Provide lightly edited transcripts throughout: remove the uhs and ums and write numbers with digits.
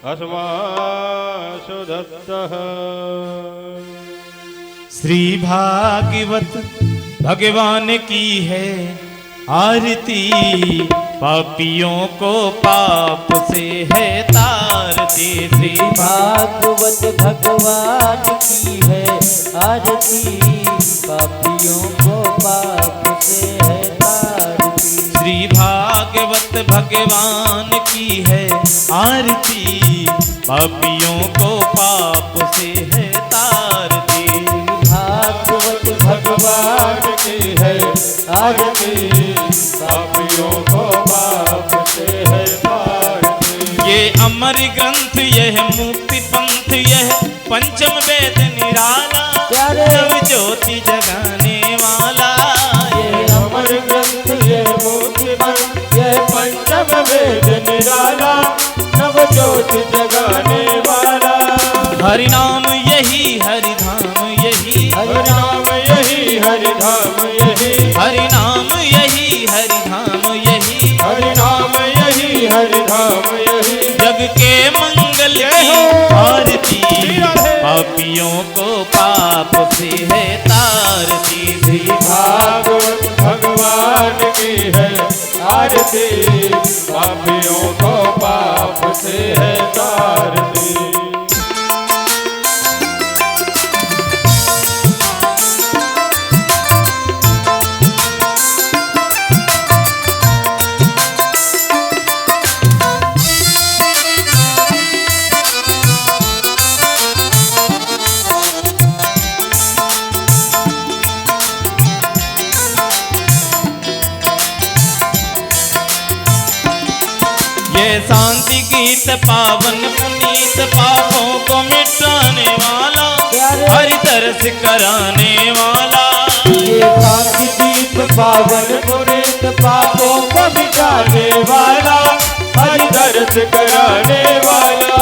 अस्मासुदत्तः। श्री भागवत भगवान की है आरती, पापियों को पाप से है तारती। श्री भागवत भगवान की है आरती, पापियों को पाप से है तारती। श्री भागवत भगवान की है आरती, पापियों को पाप से है तारती। भागवत भगवान की है आरती, पापियों को पाप से है तारती। ये अमर ग्रंथ यह मुक्ति पंथ यह पंचम वेद निराला, नव ज्योति जगाने वाला। ये अमर ग्रंथ ये मुक्ति पंथ यह पंचम वेद निराला, नव ज्योति जगाने वाला। हरि नाम यही हरि धाम यही, हरि नाम यही हरि धाम यही, हरि नाम यही हरि धाम यही, हरि नाम यही हरि धाम यही। जग के मंगल की आरती, पापियों को पाप से है तारती। श्री भागवत भगवान की है आरती, पापियों को पाप से है तारती। ये शांति गीत पावन पुनीत, पापों को मिटाने वाला, हरि दर्श कराने वाला। ये शांति गीत पावन पुनीत, पापों को मिटाने वाला, हरि दर्श कराने वाला।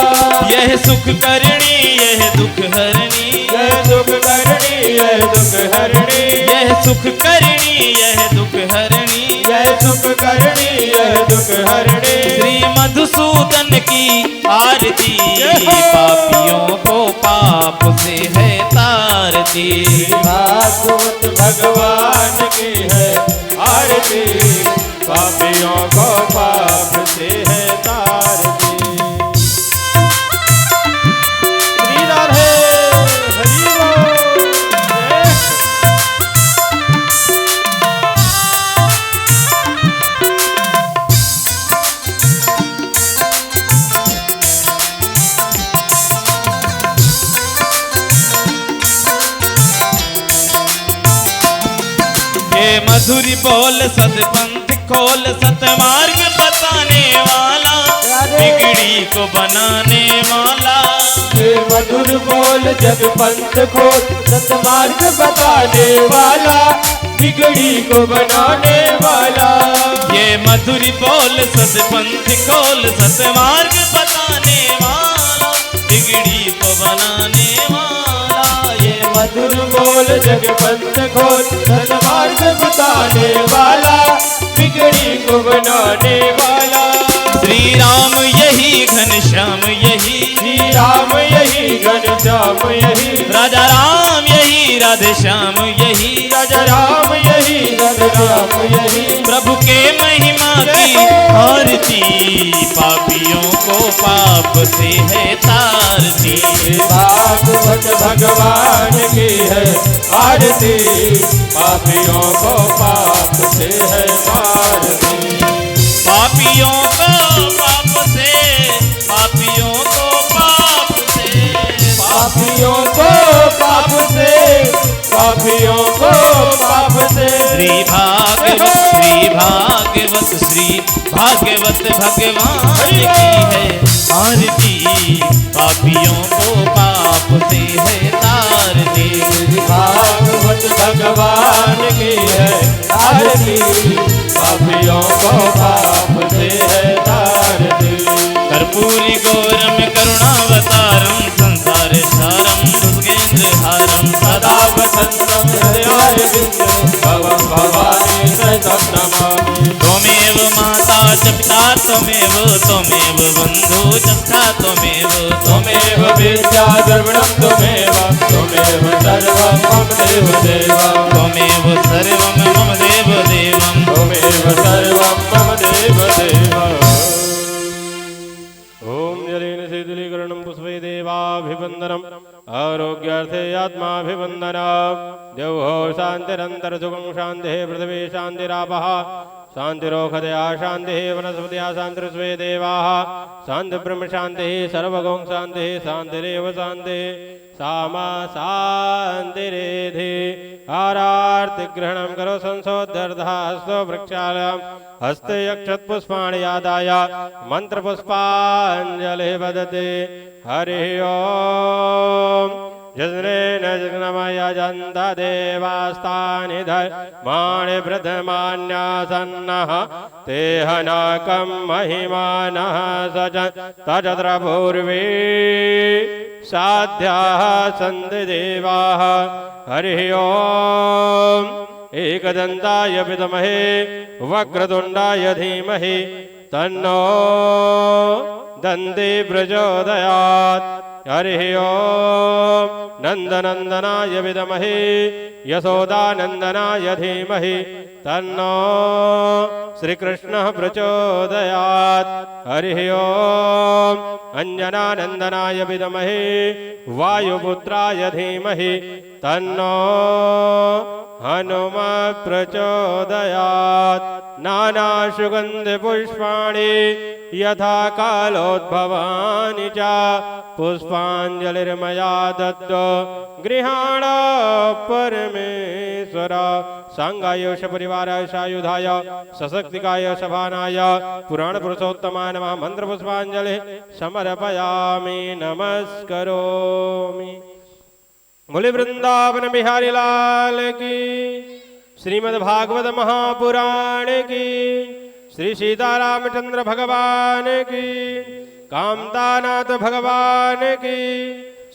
यह सुख करणी यह दुख हरणी, यह दुख करणी यह दुख हरणी, यह सुख करणी यह दुख हरणी, यह सुख करणी यह दुख हरणी। श्री मधुसूदन की आरती, पापियों को पाप से है तारती। भागवत भगवान की है आरती, पापियों को पाप से है तारती। श्री राधे हरि बोल। ये मधुरी बोल सदपंथ खोल, सतमार्ग बताने वाला, बिगड़ी को बनाने वाला। ये मधुर बोल जग पंथ खोल, सतमार्ग बताने वाला, बिगड़ी को बनाने वाला। ये मधुरी बोल सदपंथ खोल, सतमार्ग बताने वाला, बिगड़ी को बनाने वाला। ये मधुर बोल जग पंथ खोल, सतमार्ग बताने वाला, बिगड़ी को बनाने वाला। श्री राम यही घनश्याम यही, श्री राम यही घनश्याम यही, राजा राम यही राधे श्याम यही, राजा राम यही राम यही। प्रभु के महिमा की आरती, पापियों को पाप से है तारती। भागवत भगवान की है आरती, पापियों को पाप से है तारती। पापियों को पाप से, पापियों को पाप से, पापियों को पाप से, पापियों को पाप से। श्री भागवत श्री भागवत श्री भागवत भगवान की है आरती, पापियों को पाप से है तारती। भागवत भगवान की है आरती, पापियों को पाप से है तारती। कर्पूरी गौरम करुणावतारम, संसार सारम भुजगेंद्र हारम, सदा प्रसन्नं हृदयाय विद्महे भवं भवानी सहितं नमामि। त्वमेव माता च पिता त्वमेव त्वमेव बन्धु च सखा त्वमेव त्वमेव विद्या द्रविणं त्वमेव त्वमेव सर्वं मम देवदेव त्वमेव सर्वं मम देवदेवं त्वमेव सर्वं मम देवदेव। ॐ जलेन शीतलीकरणं पुष्पै देवाभिवन्दनम् आरोग्यार्थे आत्माभिवन्दनम्। देवो शान्तिरन्तरसुखं शान्तिः पृथिवी शान्तिरापः शान्तिरोषधया शान्तिः वनस्पतयः शान्तिर्स्वे देवाः शान्तिब्रह्म शान्तिः सर्वगौं शान्तिः शान्तिरेव शान्तिः सामा शान्तिरेधि। आरार्तिग्रहणं करो संसोद्धर्धः हस्तो वृक्षालयं हस्ते अक्षतपुष्पाणि आदाय मन्त्रपुष्पाञ्जलिः वदते। हरिः ओम्। जज्नेन जग्नमय जन्त देवास्तानि धर्माणि प्रथमान्यासन्नः तेहनकं महिमानः तजत्र पूर्वे साध्याः सन्ति देवाः। हरिः ओम्। एकदन्ताय विद्महे वक्रतुण्डाय धीमहि तन्नो दन्ति प्रचोदयात्। हरिः ओम्। नन्दनन्दनाय विद्महे यशोदानन्दनाय धीमहि तन्नो श्रीकृष्णः प्रचोदयात्। हरिः ओम्। अञ्जनानन्दनाय विद्महे वायुपुत्राय धीमहि तन्नो हनुमत् प्रचोदयात्। नानासुगन्धपुष्पाणि यथा कालोद्भवानि च पुष्पाञ्जलिर्मया दत्तो गृहाण परमेश्वर। सांगाय सपरिवाराय सायुधाय सशक्तिकाय सभानाय पुराणपुरुषोत्तमाय नमः। मन्त्रपुष्पाञ्जलिः समर्पयामि नमस्करोमि। बोले वृंदावन बिहारी लाल की। श्रीमद्भागवत महापुराण की। श्री सीतारामचंद्र भगवान की। कामतानाथ भगवान की।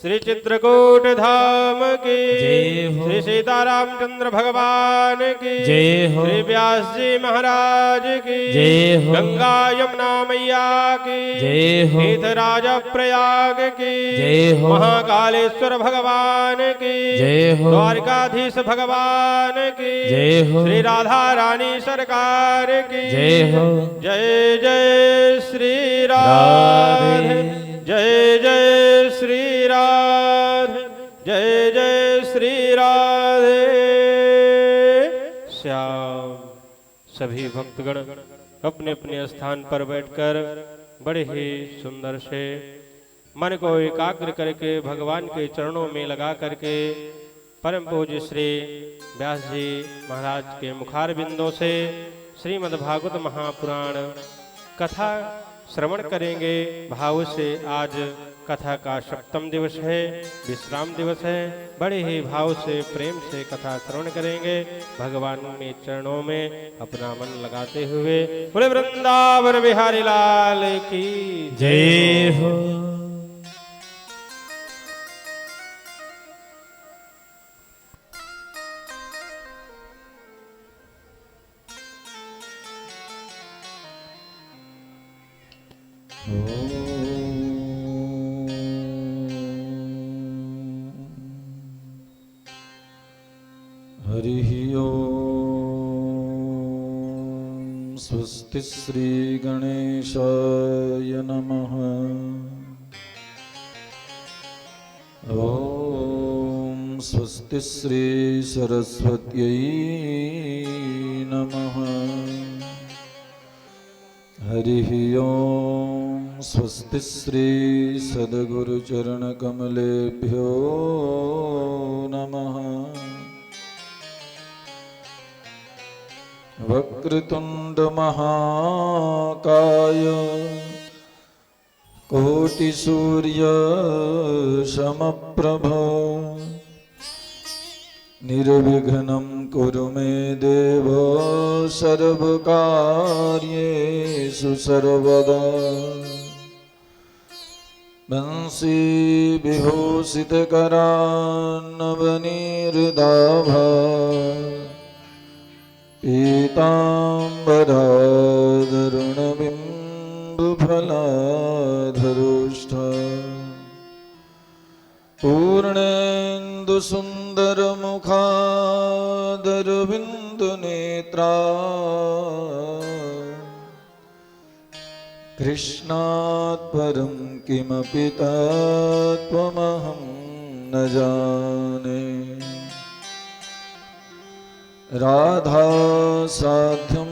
श्री चित्रकूट धाम की। श्री सीतारामचंद्र भगवान की। श्री व्यास जी महाराज की। गंगा यमुना मैया की। तीर्थराज प्रयाग की। महाकालेश्वर भगवान की। द्वारकाधीश भगवान की। श्री राधा रानी सरकार की। जय जय श्री राधे। जय जय श्री राधे। जय जय श्री राधे श्याम। सभी भक्तगण अपने अपने स्थान पर बैठकर बड़े ही सुंदर से मन को एकाग्र करके भगवान के चरणों में लगा करके परम पूज्य श्री व्यास जी महाराज के मुखार बिंदों से श्रीमद्भागवत महापुराण कथा श्रवण करेंगे। भाव से आज कथा का सप्तम दिवस है, विश्राम दिवस है। बड़े ही भाव से प्रेम से कथा श्रवण करेंगे। भगवान के चरणों में अपना मन लगाते हुए बोले वृंदावन बिहारी लाल की जय हो। हरिः ओम्। स्वस्ति श्री गणेशाय नमः। ॐ स्वस्ति श्री सरस्वत्यै नमः। हरिः ओम्। स्वस्ति श्री सद्गुरुचरणकमलेभ्यो नमः। वक्रतुंड महाकाय कोटिसूर्य समप्रभ निर्विघ्नं कुरु मे देव सर्वकार्येषु सर्वदा। वंशी विभूषितकरान्नवनीत नीरदाभा पीताम्बरादरुणबिम्बफलाधरुष्ठ पूर्णेन्दुसुन्दरमुखादरविन्दुनेत्रा कृष्णात् परं किमपि तत्त्वमहं न जाने। राधा साध्यं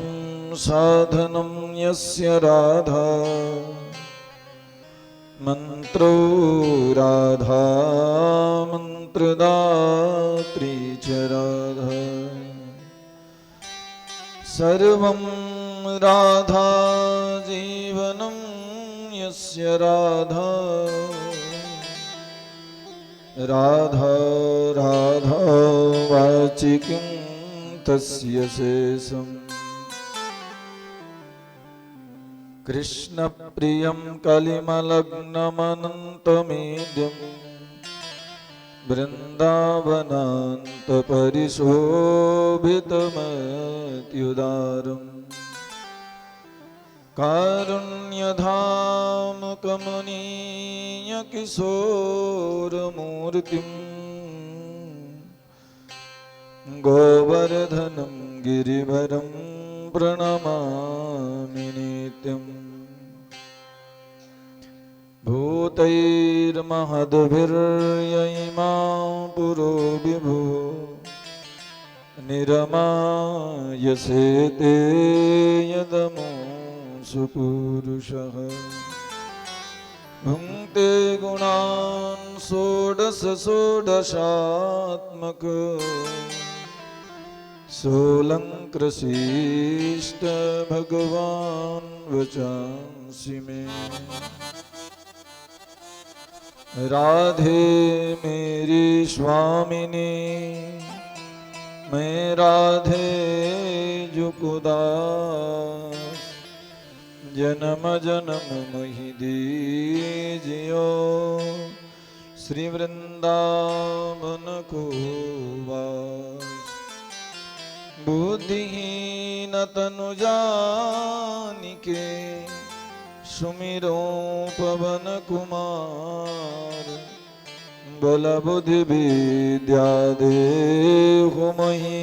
साधनं यस्य राधा मन्त्रो राधा मन्त्रदात्री च राधा सर्वं राधा जीवनं यस्य राधा राधा राधा वाचिकिं तस्य शेषम्। कृष्णप्रियं कलिमलग्नमनन्तमेद्यं वृन्दावनान्तपरिशोभितमत्युदारम् कारुण्यधाम कमनीयकिशोरमूर्तिम् गोवर्धनं गिरिवरं प्रणमामि नित्यम्। भूतैर्महद्भिर्ययिमां पुरो विभो निरमायसे ते यदमुषु पुरुषः भुङ्क्ते गुणान् षोडश षोडशात्मक सोऽलङ्कृशिष्ट भगवान् वचांसि मे। राधे मेरी स्वामिनी मैं राधे जुकुदास जन्म जन्म मोहि दीजियो श्री वृंदावन को वास। बुद्धिहीन तनु जानिके सुमिरो पवन कुमार बल बुद्धि विद्या देहु महि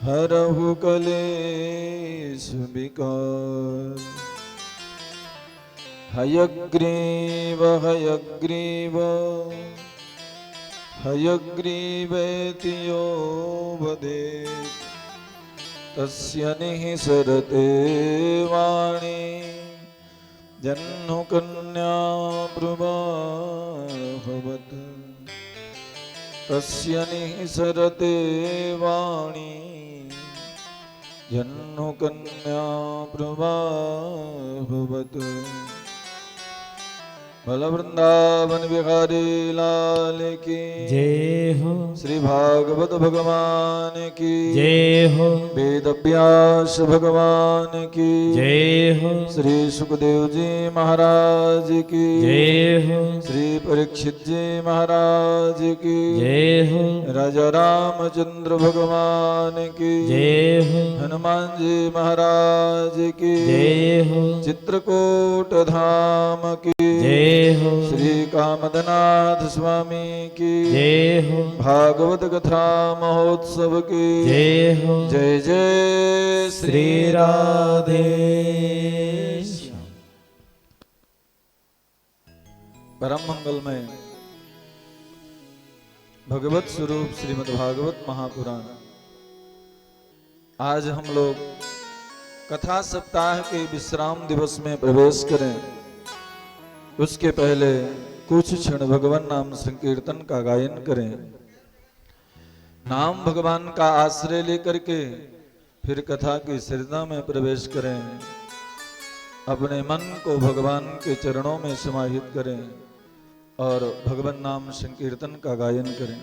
हरहु कलेश विकार। हयग्रीव हयग्रीव हयग्रीवेति यो वदेत् तस्य निःसरते वाणी जह्नुकन्या प्रवाहवत् तस्य निःसरते वाणी जह्नुकन्या प्रवाहवत्। भल वृंदावन बिहारी लाल की जय हो, श्री भागवत भगवान की जय हो, वेद व्यास भगवान की जय हो, श्री सुखदेव जी महाराज की जय हो, श्री परीक्षित जी महाराज की जय हो, राजा रामचंद्र भगवान की जय हो, हनुमान जी महाराज की जय हो, चित्रकूट धाम की जय हो, श्री कामदनाथ स्वामी की जय हो, भागवत कथा महोत्सव की जय हो, जय जय श्री राधे। परम मंगलमय भगवत स्वरूप श्रीमद् भागवत महापुराण। आज हम लोग कथा सप्ताह के विश्राम दिवस में प्रवेश करें उसके पहले कुछ क्षण भगवान नाम संकीर्तन का गायन करें। नाम भगवान का आश्रय लेकर के फिर कथा की सरिता में प्रवेश करें। अपने मन को भगवान के चरणों में समाहित करें और भगवान नाम संकीर्तन का गायन करें।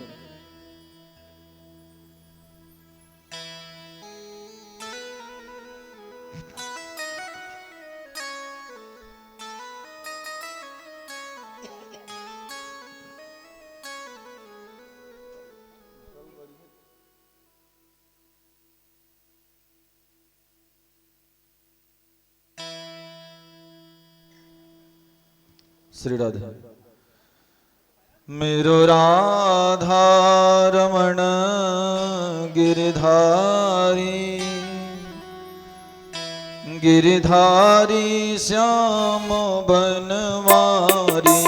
श्री राधे। मेरो राधा रमण गिरधारी, गिरधारी श्याम बनवारी।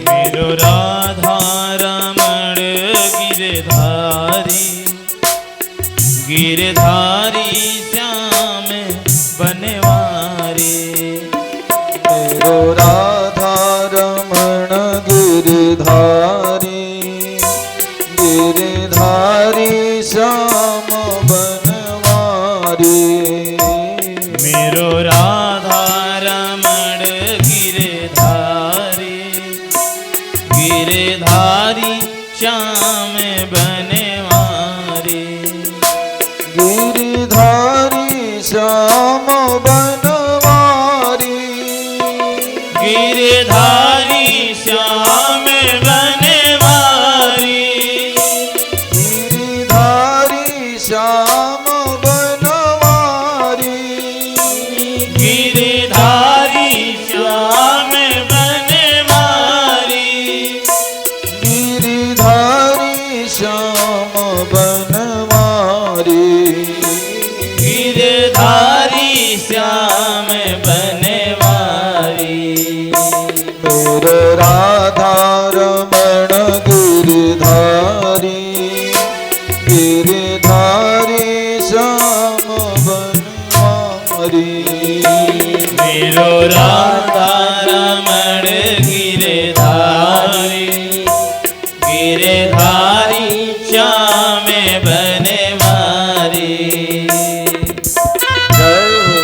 मेरो राधा रमण गिरधारी, गिरधारी श्याम बनवारी। मेरो राधा रमण गिरधारी, गिरधारी श्याम बनवारी। मेरो राधा रमण गिरधारी, गिरधारी श्याम बनवारी। गिरधारी श्याम बनवारी, गिरधारी श्याम बनवारी। गिरधारी श्याम बनवारी। गिरधारी श्याम बनवारी। गिरधारी श्याम बनवारी। गिरधारी श्याम बनवारी। मेरो राधा रमण गिरधारी, गिरधारी श्याम बनवारी। मेरो राधा रमण गिरधारी, गिरधारी श्याम बनवारी। जय हो।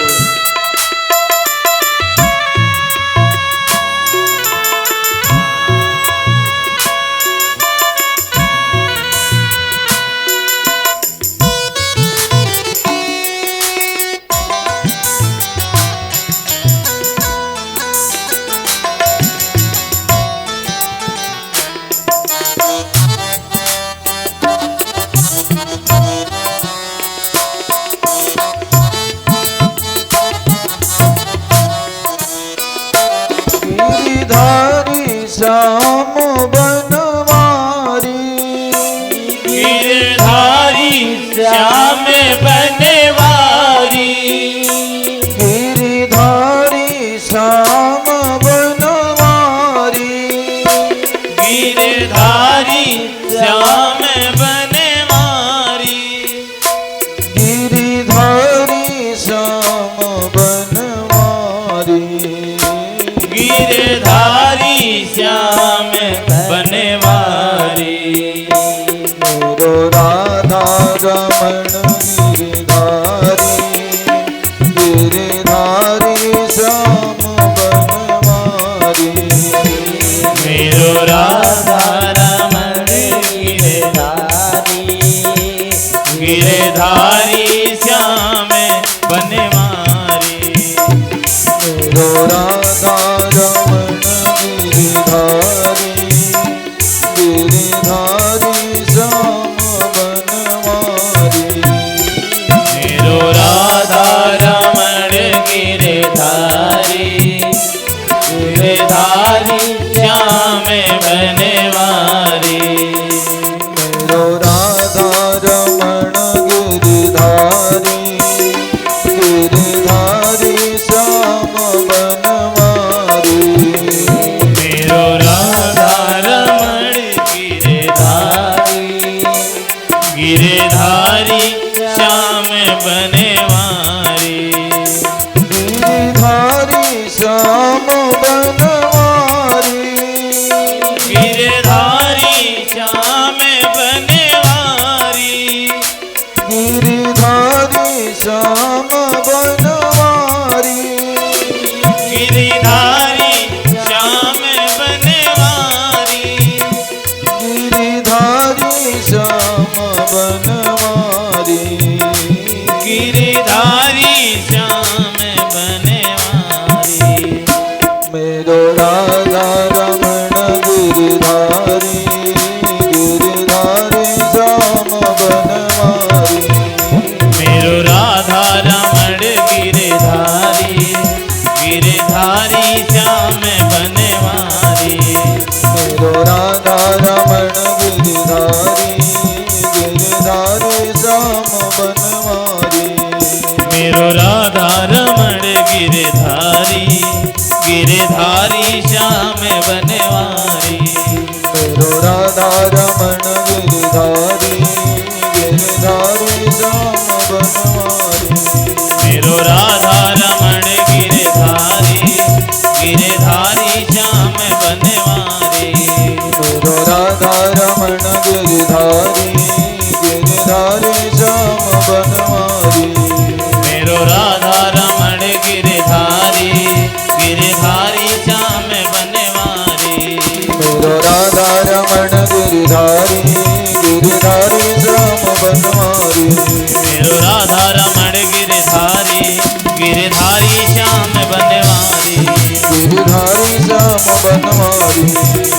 गिरधारी श्याम बनवारी। गिरधारी श्याम बनवारी। गिरधारी श्याम बनवारी। गिरधारी श्याम बनवारी। गिरधारी श्याम बनवारी। गिरधारी श्याम बनवारी। मेरो राधा रमण गिरधारी, गिरधारी श्याम बनवारी। मेरो राधा रमण गिरधारी, गिरधारी श्याम बनवारी। मेरो राधा रमण गिरधारी, गिरधारी श्याम बनवारी। मेरो राधा रमण गिरधारी, गिरधारी श्याम बनवारी। मेरो राधा रमण गिरधारी, गिरधारी श्याम बनवारी। मेरो राधा रमण गिरधारी, गिरधारी श्याम बनवारी। गिरधारी श्याम बनवारी। गिरधारी श्याम बनवारी। गिरधारी श्याम बनवारी। गिरधारी श्याम बनवारी। गिरधारी श्याम बनवारी। गिरधारी श्याम बनवारी। मेरो राधा रमण गिरधारी, गिरधारी श्याम बनवारी। मेरो राधा रमण गिरधारी, गिरधारी श्याम बनवारी। गिरधारी श्याम बनवारी। मेरो राधा रमण गिरधारी गिरधारी श्याम बनवारी। मेरो राधा रमण गिरधारी गिरधारी श्याम बनवारी। मेरो राधा रमण गिरधारी गिरधारी श्याम बनवारी। मेरो राधा रमण गिरधारी गिरधारी श्याम बनवारी। मेरो राधा रमण गिरधारी गिरधारी श्याम बनवारी। मेरो राधा रमण गिरधारी गिरधारी श्याम बनवारी। गिरधारी श्याम बनवारी।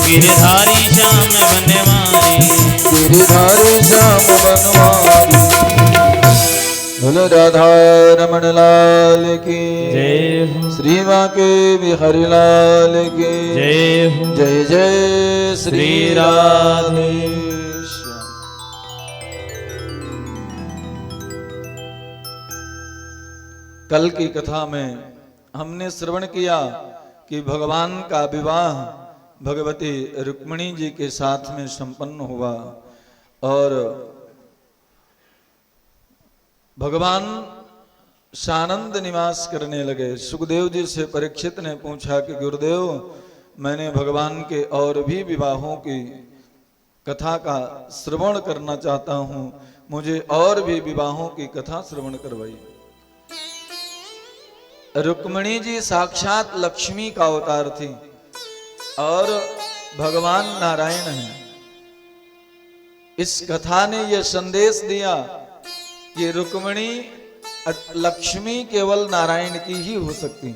गिरधारी श्याम बनवारी। गिरधारी श्याम बनवारी। बोलो राधा रमण लाल की जय हो। श्री बांके बिहारी लाल की जय हो। जय जय श्री राधे श्याम। कल की कथा में हमने श्रवण किया कि भगवान का विवाह भगवती रुक्मिणी जी के साथ में संपन्न हुआ और भगवान सानंद निवास करने लगे। सुखदेव जी से परीक्षित ने पूछा कि गुरुदेव, मैंने भगवान के और भी विवाहों की कथा का श्रवण करना चाहता हूं, मुझे और भी विवाहों की कथा श्रवण करवाई। रुक्मिणी जी साक्षात लक्ष्मी का अवतार थी और भगवान नारायण हैं। इस कथा ने यह संदेश दिया कि रुक्मिणी लक्ष्मी केवल नारायण की ही हो सकती।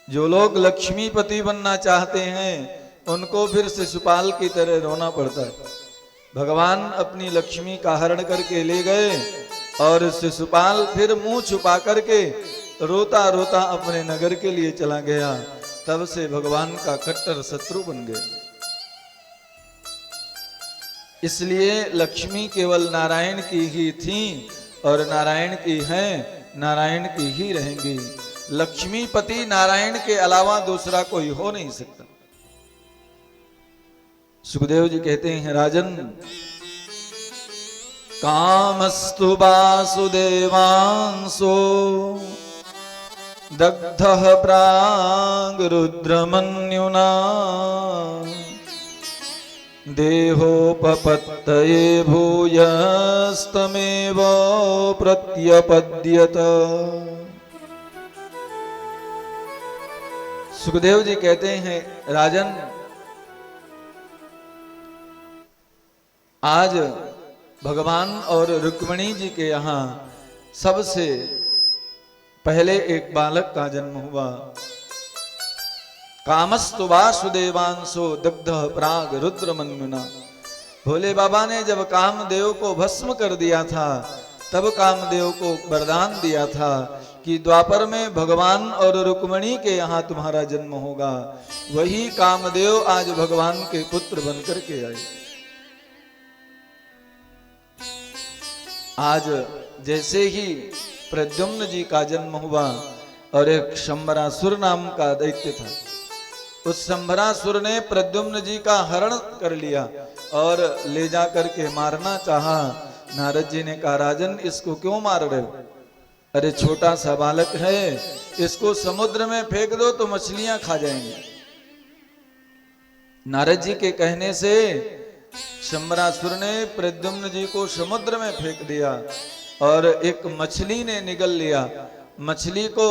जो लोग लक्ष्मीपति बनना चाहते हैं उनको फिर शिशुपाल की तरह रोना पड़ता है। भगवान अपनी लक्ष्मी का हरण करके ले गए और शिशुपाल फिर मुंह छुपा करके रोता रोता अपने नगर के लिए चला गया। तब से भगवान का कट्टर शत्रु बन गए। इसलिए लक्ष्मी केवल नारायण की ही थी और नारायण की हैं, नारायण की ही रहेंगी। लक्ष्मीपति नारायण के अलावा दूसरा कोई हो नहीं सकता। सुखदेव जी कहते हैं, राजन कामस्तु वासुदेवांसो दग्धः प्राग रुद्रमन्युना देहोपपत्तये भूयस्तमेव प्रत्यपद्यत। सुखदेव जी कहते हैं, राजन आज भगवान और रुक्मिणी जी के यहाँ सबसे पहले एक बालक का जन्म हुआ। कामस्तु वासुदेवांशो दग्ध प्राग रुद्रमन्युना। भोले बाबा ने जब कामदेव को भस्म कर दिया था तब कामदेव को वरदान दिया था कि द्वापर में भगवान और रुक्मिणी के यहाँ तुम्हारा जन्म होगा। वही कामदेव आज भगवान के पुत्र बनकर के आए। आज जैसे ही प्रद्युम्न जी का जन्म हुआ और एक शंबरासुर नाम का दैत्य था, उस शंबरासुर ने प्रद्युम्न जी का हरण कर लिया और ले जा करके मारना चाहा। नारद जी ने कहा, राजन इसको क्यों मार रहे हो? अरे छोटा सा बालक है, इसको समुद्र में फेंक दो तो मछलियां खा जाएंगी। नारद जी के कहने से शंबरासुर ने प्रद्युम्न जी को समुद्र में फेंक दिया और एक मछली ने निगल लिया। मछली को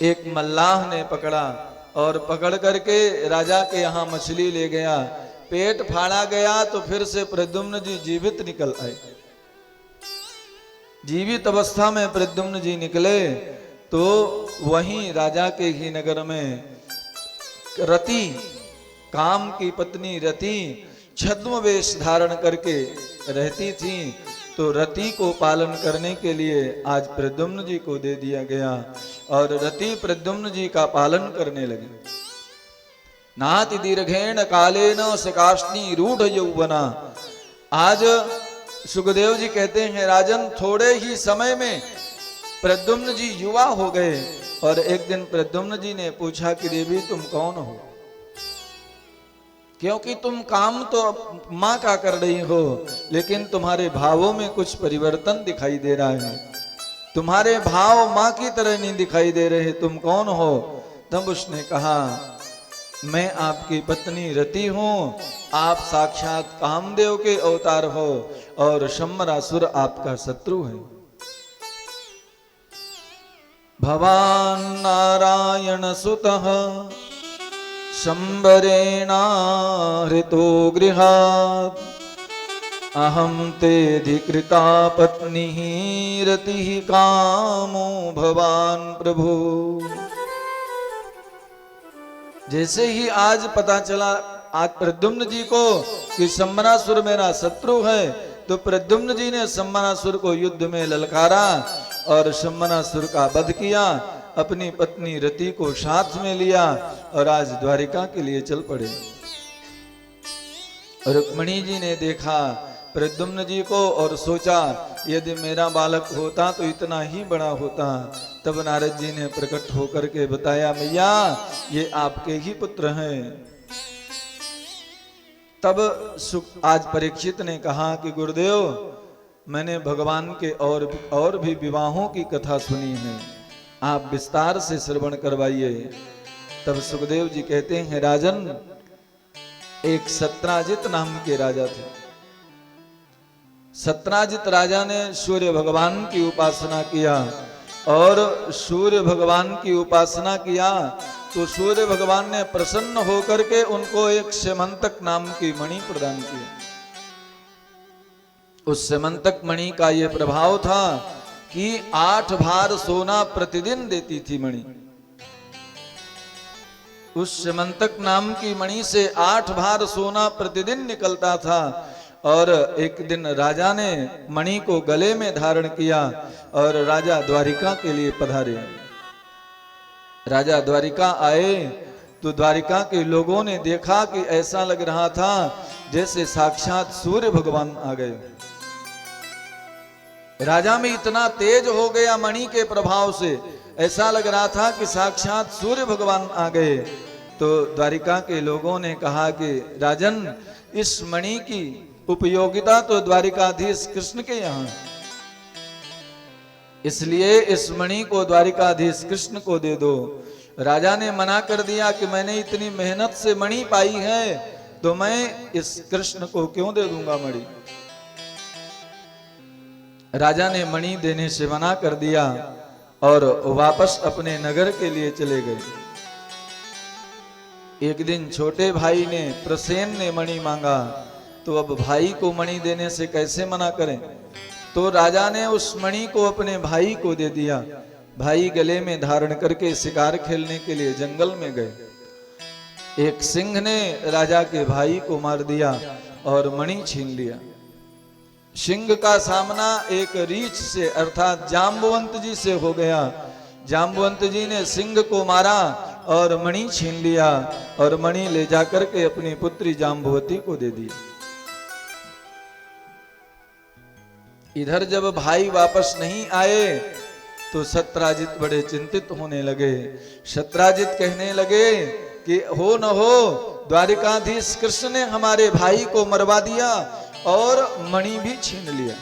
एक मल्लाह ने पकड़ा और पकड़ करके राजा के यहाँ मछली ले गया। पेट फाड़ा गया तो फिर से प्रद्युम्न जी जीवित निकल आए। जीवित अवस्था में प्रद्युम्न जी निकले तो वहीं राजा के ही नगर में रति, काम की पत्नी रति छद्म वेश धारण करके रहती थी। तो रति को पालन करने के लिए आज प्रद्युम्न जी को दे दिया गया और रति प्रद्युम्न जी का पालन करने लगी। नाति दीर्घेण कालेन सकाष्णी रूढ़ यौवना। आज सुखदेव जी कहते हैं, राजन थोड़े ही समय में प्रद्युम्न जी युवा हो गए और एक दिन प्रद्युम्न जी ने पूछा कि देवी तुम कौन हो, क्योंकि तुम काम तो माँ का कर रही हो, लेकिन तुम्हारे भावों में कुछ परिवर्तन दिखाई दे रहा है, तुम्हारे भाव माँ की तरह नहीं दिखाई दे रहे, तुम कौन हो? तब उसने कहा मैं आपकी पत्नी रति हूं, आप साक्षात कामदेव के अवतार हो और शम्बरासुर आपका शत्रु है। भवान नारायण सुतः शंबरेणा हृतो गृहात् अहम तेधिकृता पत्नी रतिः कामो भवान प्रभु। जैसे ही आज पता चला आज प्रद्युम्न जी को कि शंबरासुर मेरा शत्रु है, तो प्रद्युम्न जी ने शंबरासुर को युद्ध में ललकारा और शंबरासुर का वध किया, अपनी पत्नी रति को साथ में लिया और आज द्वारिका के लिए चल पड़े। रुक्मिणी जी ने देखा प्रद्युम्न जी को और सोचा यदि मेरा बालक होता तो इतना ही बड़ा होता। तब नारद जी ने प्रकट होकर के बताया मैया ये आपके ही पुत्र हैं। तब आज परीक्षित ने कहा कि गुरुदेव मैंने भगवान के और भी विवाहों की कथा सुनी है, आप विस्तार से श्रवण करवाइए। तब सुखदेव जी कहते हैं राजन, एक सत्राजित नाम के राजा थे। सत्राजित राजा ने सूर्य भगवान की उपासना किया और सूर्य भगवान की उपासना किया तो सूर्य भगवान ने प्रसन्न होकर के उनको एक सेमंतक नाम की मणि प्रदान किया। उस सेमंतक मणि का यह प्रभाव था कि 8 भार सोना प्रतिदिन देती थी मणि। उस सेमंतक नाम की मणि से 8 भार सोना प्रतिदिन निकलता था। और एक दिन राजा ने मणि को गले में धारण किया और राजा द्वारिका के लिए पधारे। राजा द्वारिका आए तो द्वारिका के लोगों ने देखा कि ऐसा लग रहा था जैसे साक्षात सूर्य भगवान आ गए। राजा में इतना तेज हो गया मणि के प्रभाव से, ऐसा लग रहा था कि साक्षात सूर्य भगवान आ गए। तो द्वारिका के लोगों ने कहा कि राजन इस मणि की उपयोगिता तो द्वारिकाधीश कृष्ण के यहाँ, इसलिए इस मणि को द्वारिकाधीश कृष्ण को दे दो। राजा ने मना कर दिया कि मैंने इतनी मेहनत से मणि पाई है तो मैं इस कृष्ण को क्यों दे दूंगा मणि। राजा ने मणि देने से मना कर दिया और वापस अपने नगर के लिए चले गए। एक दिन छोटे भाई ने प्रसेन ने मणि मांगा तो अब भाई को मणि देने से कैसे मना करें, तो राजा ने उस मणि को अपने भाई को दे दिया। भाई गले में धारण करके शिकार खेलने के लिए जंगल में गए। एक सिंह ने राजा के भाई को मार दिया और मणि छीन लिया। सिंह का सामना एक रीछ से अर्थात जाम्बवंत जी से हो गया। जाम्बवंत जी ने सिंह को मारा और मणि छीन लिया और मणि ले जाकर के अपनी पुत्री जाम्बवती को दे दी। इधर जब भाई वापस नहीं आए तो सत्राजित बड़े चिंतित होने लगे। सत्राजित कहने लगे कि हो न हो द्वारिकाधीश कृष्ण ने हमारे भाई को मरवा दिया और मणि भी छीन लिया।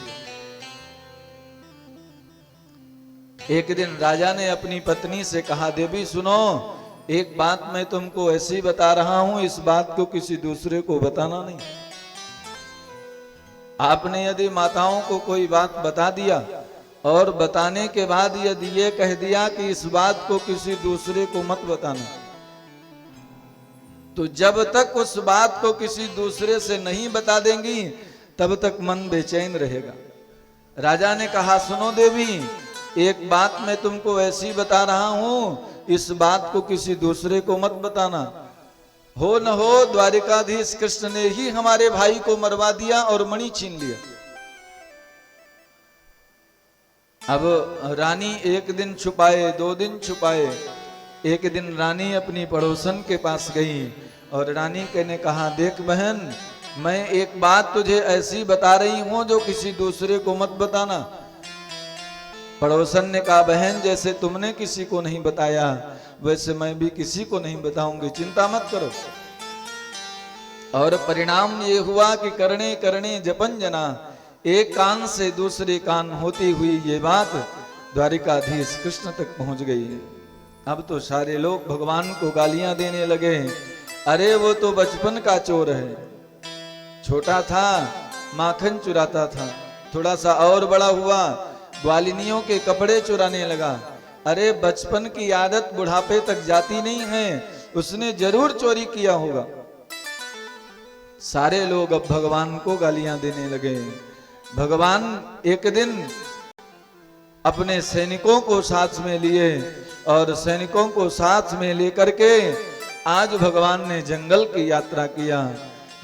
एक दिन राजा ने अपनी पत्नी से कहा देवी सुनो, एक बात मैं तुमको ऐसी बता रहा हूं, इस बात को किसी दूसरे को बताना नहीं। आपने यदि माताओं को कोई बात बता दिया और बताने के बाद यदि ये कह दिया कि इस बात को किसी दूसरे को मत बताना, तो जब तक उस बात को किसी दूसरे से नहीं बता देंगी तब तक मन बेचैन रहेगा। राजा ने कहा सुनो देवी, एक बात मैं तुमको ऐसी बता रहा हूं, इस बात को किसी दूसरे को मत बताना। हो न हो द्वारिकाधीश कृष्ण ने ही हमारे भाई को मरवा दिया और मणि छीन लिया। अब रानी एक दिन छुपाए, 2 दिन छुपाए। एक दिन रानी अपनी पड़ोसन के पास गई और रानी ने कहा देख बहन, मैं एक बात तुझे ऐसी बता रही हूं जो किसी दूसरे को मत बताना। पड़ोसन ने कहा बहन जैसे तुमने किसी को नहीं बताया वैसे मैं भी किसी को नहीं बताऊंगी, चिंता मत करो। और परिणाम ये हुआ कि करणे करणे जपन जना, एक कान से दूसरे कान होती हुई ये बात द्वारिकाधीश कृष्ण तक पहुंच गई। अब तो सारे लोग भगवान को गालियां देने लगे, अरे वो तो बचपन का चोर है, छोटा था माखन चुराता था, थोड़ा सा और बड़ा हुआ ग्वालिनियों के कपड़े चुराने लगा, अरे बचपन की आदत बुढ़ापे तक जाती नहीं है, उसने जरूर चोरी किया होगा। सारे लोग अब भगवान को गालियां देने लगे। भगवान एक दिन अपने सैनिकों को साथ में लिए और सैनिकों को साथ में लेकर के आज भगवान ने जंगल की यात्रा किया।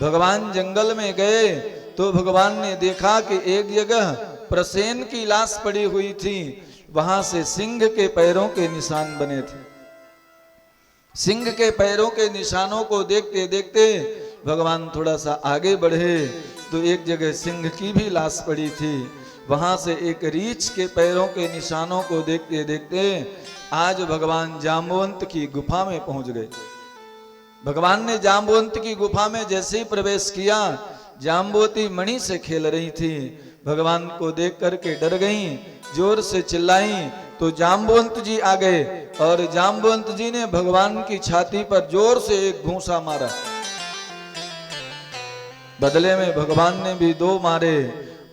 भगवान जंगल में गए तो भगवान ने देखा कि एक जगह प्रसेन की लाश पड़ी हुई थी, वहां से सिंह के पैरों के निशान बने थे। सिंह के पैरों के निशानों को देखते देखते भगवान थोड़ा सा आगे बढ़े तो एक जगह सिंह की भी लाश पड़ी थी, वहां से एक रीछ के पैरों के निशानों को देखते देखते आज भगवान जाम्बवंत की गुफा में पहुंच गए। भगवान ने जाम्बवंत की गुफा में जैसे ही प्रवेश किया, जाम्बवती मणि से खेल रही थी, भगवान को देख करके डर गईं, जोर से चिल्लाईं तो जाम्बवंत जी आ गए और जाम्बवंत जी ने भगवान की छाती पर जोर से एक घूंसा मारा। बदले में भगवान ने भी 2 मारे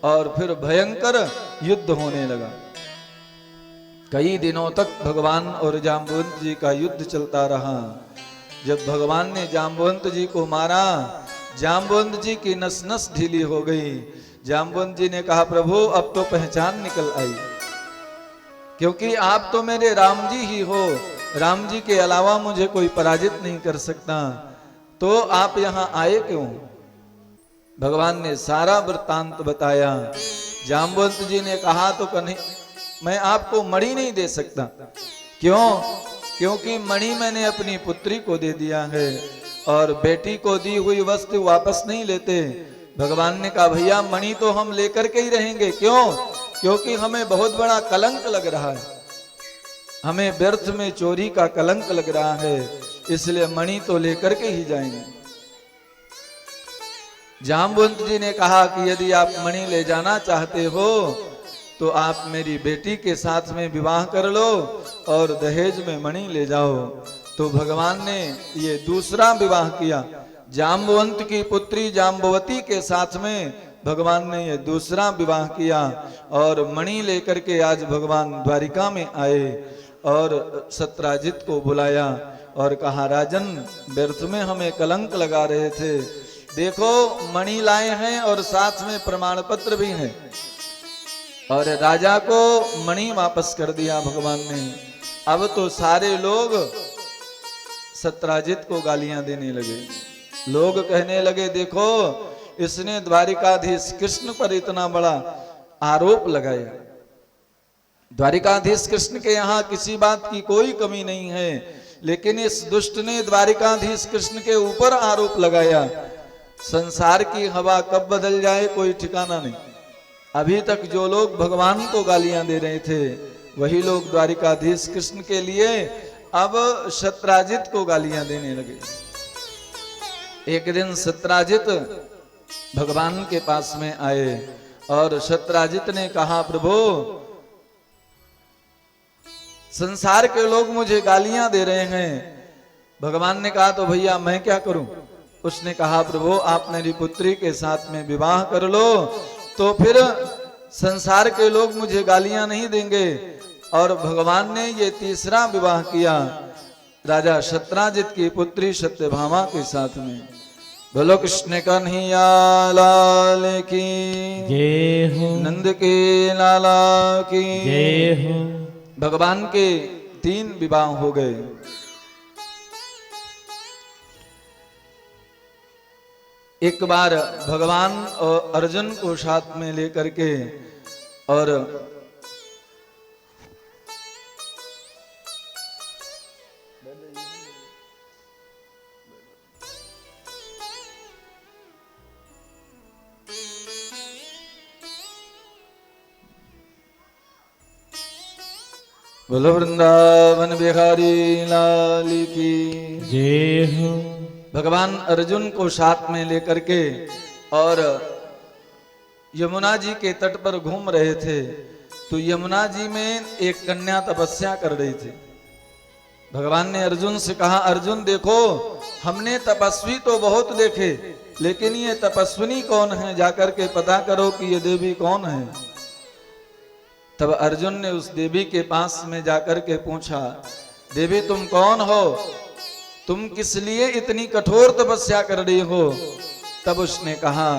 और फिर भयंकर युद्ध होने लगा। कई दिनों तक भगवान और जाम्बवंत जी का युद्ध चलता रहा। जब भगवान ने जाम्बवंत जी को मारा, जाम्बवंत जी की नस नस ढीली हो गई। जाम्बवंत जी ने कहा प्रभु अब तो पहचान निकल आई, क्योंकि आप तो मेरे राम जी ही हो, राम जी के अलावा मुझे कोई पराजित नहीं कर सकता, तो आप यहां आए क्यों? भगवान ने सारा वृत्तांत बताया। जाम्बवंत जी ने कहा तो कन्हैया मैं आपको मणि नहीं दे सकता। क्यों? क्योंकि मणि मैंने अपनी पुत्री को दे दिया है और बेटी को दी हुई वस्तु वापस नहीं लेते। भगवान ने कहा भैया मणि तो हम लेकर के ही रहेंगे। क्यों? क्योंकि हमें बहुत बड़ा कलंक लग रहा है, हमें व्यर्थ में चोरी का कलंक लग रहा है, इसलिए मणि तो लेकर के ही जाएंगे। जाम्बवंत जी ने कहा कि यदि आप मणि ले जाना चाहते हो तो आप मेरी बेटी के साथ में विवाह कर लो और दहेज में मणि ले जाओ। तो भगवान ने ये दूसरा विवाह किया। जाम्बवंत की पुत्री जाम्बवती के साथ में भगवान ने ये दूसरा विवाह किया और मणि लेकर के आज भगवान द्वारिका में आए और सत्राजित को बुलाया और कहा राजन व्यर्थ में हमें कलंक लगा रहे थे, देखो मणि लाए हैं और साथ में प्रमाण पत्र भी है। और राजा को मणि वापस कर दिया भगवान ने। अब तो सारे लोग सत्राजित को गालियां देने लगे। लोग कहने लगे देखो इसने द्वारिकाधीश कृष्ण पर इतना बड़ा आरोप लगाया। द्वारिकाधीश कृष्ण के यहाँ किसी बात की कोई कमी नहीं है, लेकिन इस दुष्ट ने द्वारिकाधीश कृष्ण के ऊपर आरोप लगाया। संसार की हवा कब बदल जाए कोई ठिकाना नहीं। अभी तक जो लोग भगवान को गालियां दे रहे थे वही लोग द्वारिकाधीश कृष्ण के लिए अब सत्राजित को गालियां देने लगे। एक दिन सत्राजित भगवान के पास में आए और सत्राजित ने कहा प्रभु संसार के लोग मुझे गालियां दे रहे हैं। भगवान ने कहा तो भैया मैं क्या करूं? उसने कहा प्रभु आप मेरी पुत्री के साथ में विवाह कर लो तो फिर संसार के लोग मुझे गालियां नहीं देंगे। और भगवान ने ये तीसरा विवाह किया राजा सत्राजित की पुत्री सत्यभामा के साथ में। बोलो कृष्ण कन्हैया लाल की जय हो, नंद के लाला की जय हो। भगवान के 3 विवाह हो गए। एक बार भगवान और अर्जुन को साथ में लेकर के और बोलो वृंदावन बिहारी लाल की। जय हो। भगवान अर्जुन को साथ में लेकर के और यमुना जी के तट पर घूम रहे थे, तो यमुना जी में एक कन्या तपस्या कर रही थी। भगवान ने अर्जुन से कहा, अर्जुन देखो, हमने तपस्वी तो बहुत देखे, लेकिन ये तपस्विनी कौन है, जाकर के पता करो कि ये देवी कौन है। तब अर्जुन ने उस देवी के पास में जाकर के पूछा, देवी तुम कौन हो, तुम किस लिए इतनी कठोर तपस्या कर रही हो। तब उसने कहा,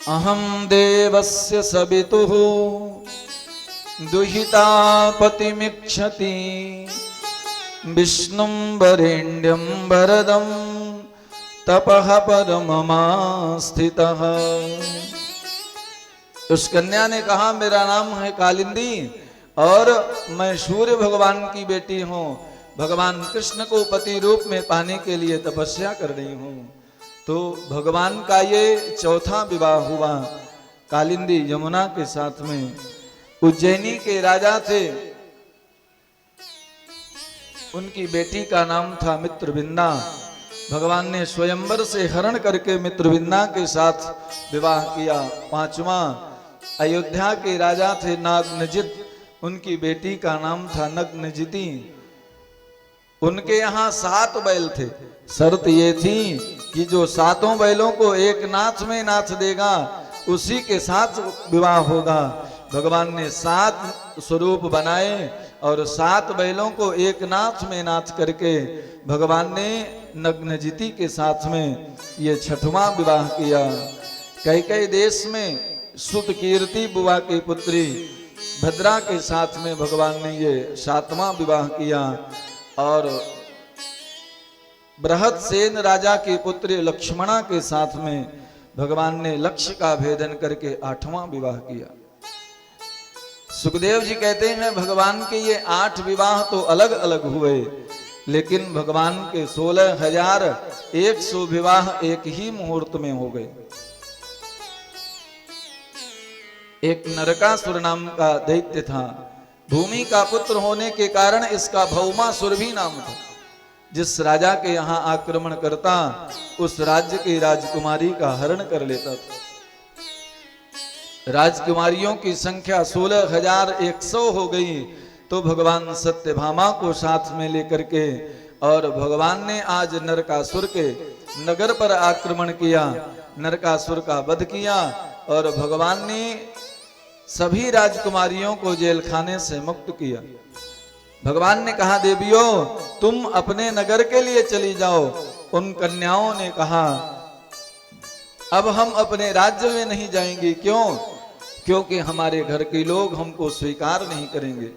अहम देवस्य सवितुः दुहिता पतिमिच्छति विष्णुं वरेण्यं वरदं तपः परममास्थितः। उस कन्या ने कहा, मेरा नाम है कालिंदी और मैं सूर्य भगवान की बेटी हूँ। भगवान कृष्ण को पति रूप में पाने के लिए तपस्या कर रही हूँ। तो भगवान का ये चौथा विवाह हुआ कालिंदी यमुना के साथ में। उज्जैनी के राजा थे, उनकी बेटी का नाम था मित्रविंदा। भगवान ने स्वयंवर से हरण करके मित्रविंदा के साथ विवाह किया। पांचवा अयोध्या के राजा थे नागनजित, उनकी बेटी का नाम था नग्नजिती। उनके यहाँ 7 बैल थे। शर्त ये थी कि जो 7 बैलों को एक नाथ में नाथ देगा उसी के साथ विवाह होगा। भगवान ने 7 स्वरूप बनाए और 7 बैलों को एक नाथ में नाथ करके भगवान ने नग्नजिती के साथ में ये 6वां विवाह किया। कई देश में सुत कीर्ति बुआ की पुत्री भद्रा के साथ में भगवान ने ये 7वां विवाह किया। और बृहदसेन राजा की पुत्री लक्ष्मणा के साथ में भगवान ने लक्ष्य का भेदन करके 8वां विवाह किया। सुखदेव जी कहते हैं, भगवान के ये 8 विवाह तो अलग अलग हुए, लेकिन भगवान के 16,100 विवाह एक ही मुहूर्त में हो गए। एक नरकासुर नाम का दैत्य था। भूमि का पुत्र होने के कारण इसका भौमासुर भी नाम था। जिस राजा के यहाँ आक्रमण करता उस राज्य की राजकुमारी का हरण कर लेता था। राजकुमारियों की संख्या 16,100 हो गई। तो भगवान सत्यभामा को साथ में लेकर के और भगवान ने आज नरकासुर के नगर पर आक्रमण किया, नरकासुर का वध किया और भगवान ने सभी राजकुमारियों को जेल खाने से मुक्त किया। भगवान ने कहा, देवियों तुम अपने नगर के लिए चली जाओ। उन कन्याओं ने कहा, अब हम अपने राज्य में नहीं जाएंगे। क्यों? क्योंकि हमारे घर के लोग हमको स्वीकार नहीं करेंगे।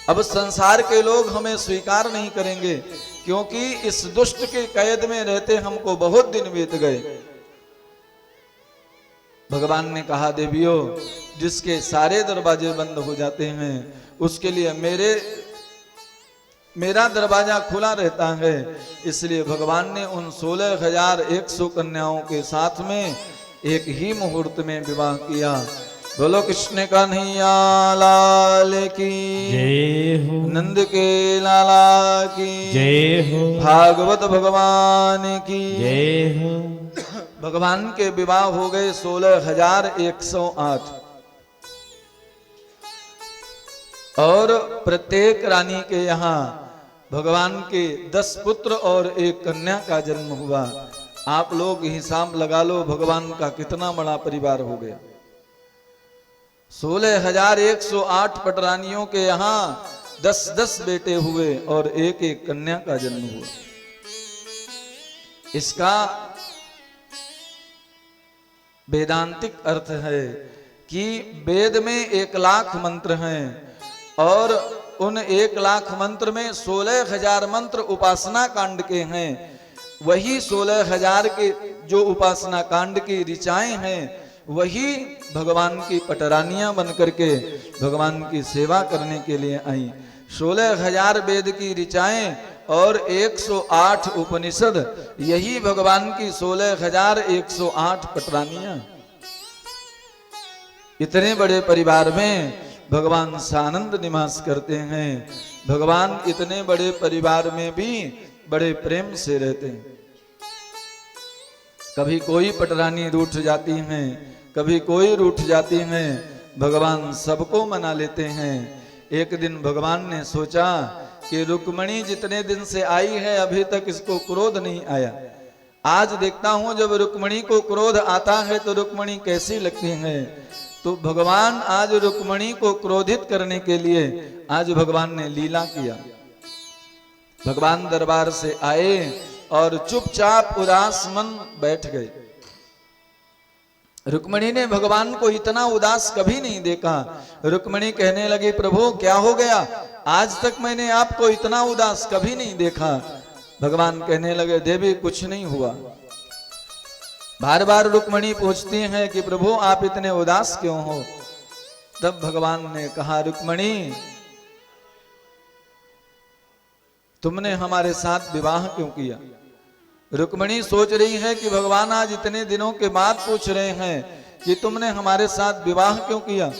अब संसार के लोग हमें स्वीकार नहीं करेंगे, क्योंकि इस दुष्ट के कैद में रहते हमको बहुत दिन बीत गए। भगवान ने कहा, देवियों जिसके सारे दरवाजे बंद हो जाते हैं उसके लिए मेरा दरवाजा खुला रहता है। इसलिए भगवान ने उन 16,100 कन्याओं के साथ में एक ही मुहूर्त में विवाह किया। बोलो कृष्ण कन्हैया लाल की जय हो। नंद के लाला की जय हो। भागवत भगवान की जय हो। भगवान के विवाह हो गए 16,108 और प्रत्येक रानी के यहाँ भगवान के 10 पुत्र और 1 कन्या का जन्म हुआ। आप लोग हिसाब लगा लो भगवान का कितना बड़ा परिवार हो गया। 16,108 पटरानियों के यहाँ 10-10 बेटे हुए और 1-1 कन्या का जन्म हुआ। इसका वेदांतिक अर्थ है कि वेद में 1,00,000 मंत्र हैं और उन 1,00,000 मंत्र में 16,000 मंत्र उपासना कांड के हैं। वही 16,000 के जो उपासना कांड की ऋचाएं हैं वही भगवान की पटरानियां बन करके भगवान की सेवा करने के लिए आई। 16,000 वेद की ऋचाएं और 108 उपनिषद, यही भगवान की 16,108 पटरानियां। इतने बड़े परिवार में भगवान सानंद निवास करते हैं। भगवान इतने बड़े परिवार में भी बड़े प्रेम से रहते हैं। कभी कोई पटरानी रूठ जाती हैं, कभी कोई रूठ जाती हैं, भगवान सबको मना लेते हैं। एक दिन भगवान ने सोचा कि रुक्मणी जितने दिन से आई है अभी तक इसको क्रोध नहीं आया, आज देखता हूं जब रुक्मणी को क्रोध आता है तो रुक्मणी कैसी लगती है। तो भगवान आज रुक्मणी को क्रोधित करने के लिए आज भगवान ने लीला किया। भगवान दरबार से आए और चुपचाप उदास मन बैठ गए। रुक्मणी ने भगवान को इतना उदास कभी नहीं देखा। रुक्मणी कहने लगी, प्रभु क्या हो गया, आज तक मैंने आपको इतना उदास कभी नहीं देखा। भगवान कहने लगे, देवी कुछ नहीं हुआ। बार बार रुक्मणी पूछती हैं कि प्रभु आप इतने उदास क्यों हो। तब भगवान ने कहा, रुक्मणी तुमने हमारे साथ विवाह क्यों किया। रुक्मणी सोच रही है कि भगवान आज इतने दिनों के बाद पूछ रहे हैं कि तुमने हमारे साथ विवाह क्यों किया।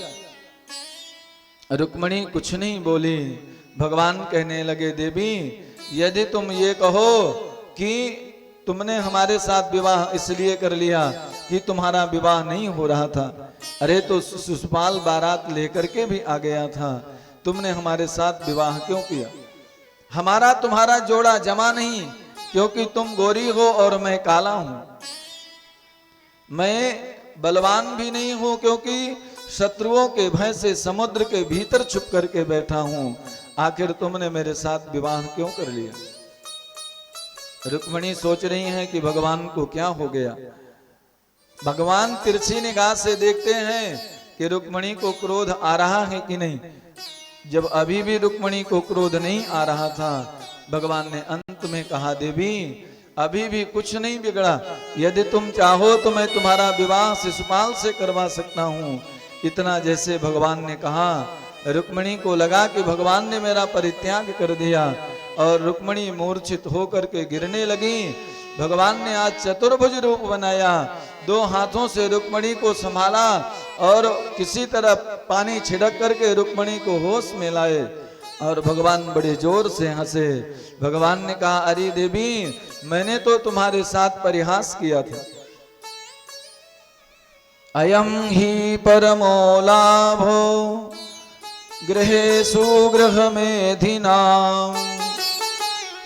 रुक्मणी कुछ नहीं बोली। भगवान कहने लगे, देवी यदि तुम ये कहो कि तुमने हमारे साथ विवाह इसलिए कर लिया कि तुम्हारा विवाह नहीं हो रहा था, अरे तो शिशुपाल बारात लेकर के भी आ गया था, तुमने हमारे साथ विवाह क्यों किया। हमारा तुम्हारा जोड़ा जमा नहीं, क्योंकि तुम गोरी हो और मैं काला हूं। मैं बलवान भी नहीं हूं, क्योंकि शत्रुओं के भय से समुद्र के भीतर छुप करके बैठा हूं। आखिर तुमने मेरे साथ विवाह क्यों कर लिया। रुक्मणी सोच रही हैं कि भगवान को क्या हो गया। भगवान तिरछी निगाह से देखते हैं कि रुक्मणी को क्रोध आ रहा है कि नहीं। जब अभी भी रुक्मणी को क्रोध नहीं आ रहा था, भगवान ने अंत में कहा, देवी अभी भी कुछ नहीं बिगड़ा, यदि तुम चाहो तो मैं तुम्हारा विवाह शिशुपाल से करवा सकता हूँ। इतना जैसे भगवान ने कहा, रुक्मणी को लगा कि भगवान ने मेरा परित्याग कर दिया और रुक्मणी मूर्छित होकर के गिरने लगी। भगवान ने आज चतुर्भुज रूप बनाया, दो हाथों से रुक्मणी को संभाला और किसी तरह पानी छिड़क करके रुक्मणी को होश में लाए और भगवान बड़े जोर से हंसे। भगवान ने कहा, अरे देवी मैंने तो तुम्हारे साथ परिहास किया था। अयम ही परमो लाभो गृहेषु गृहमेधिनां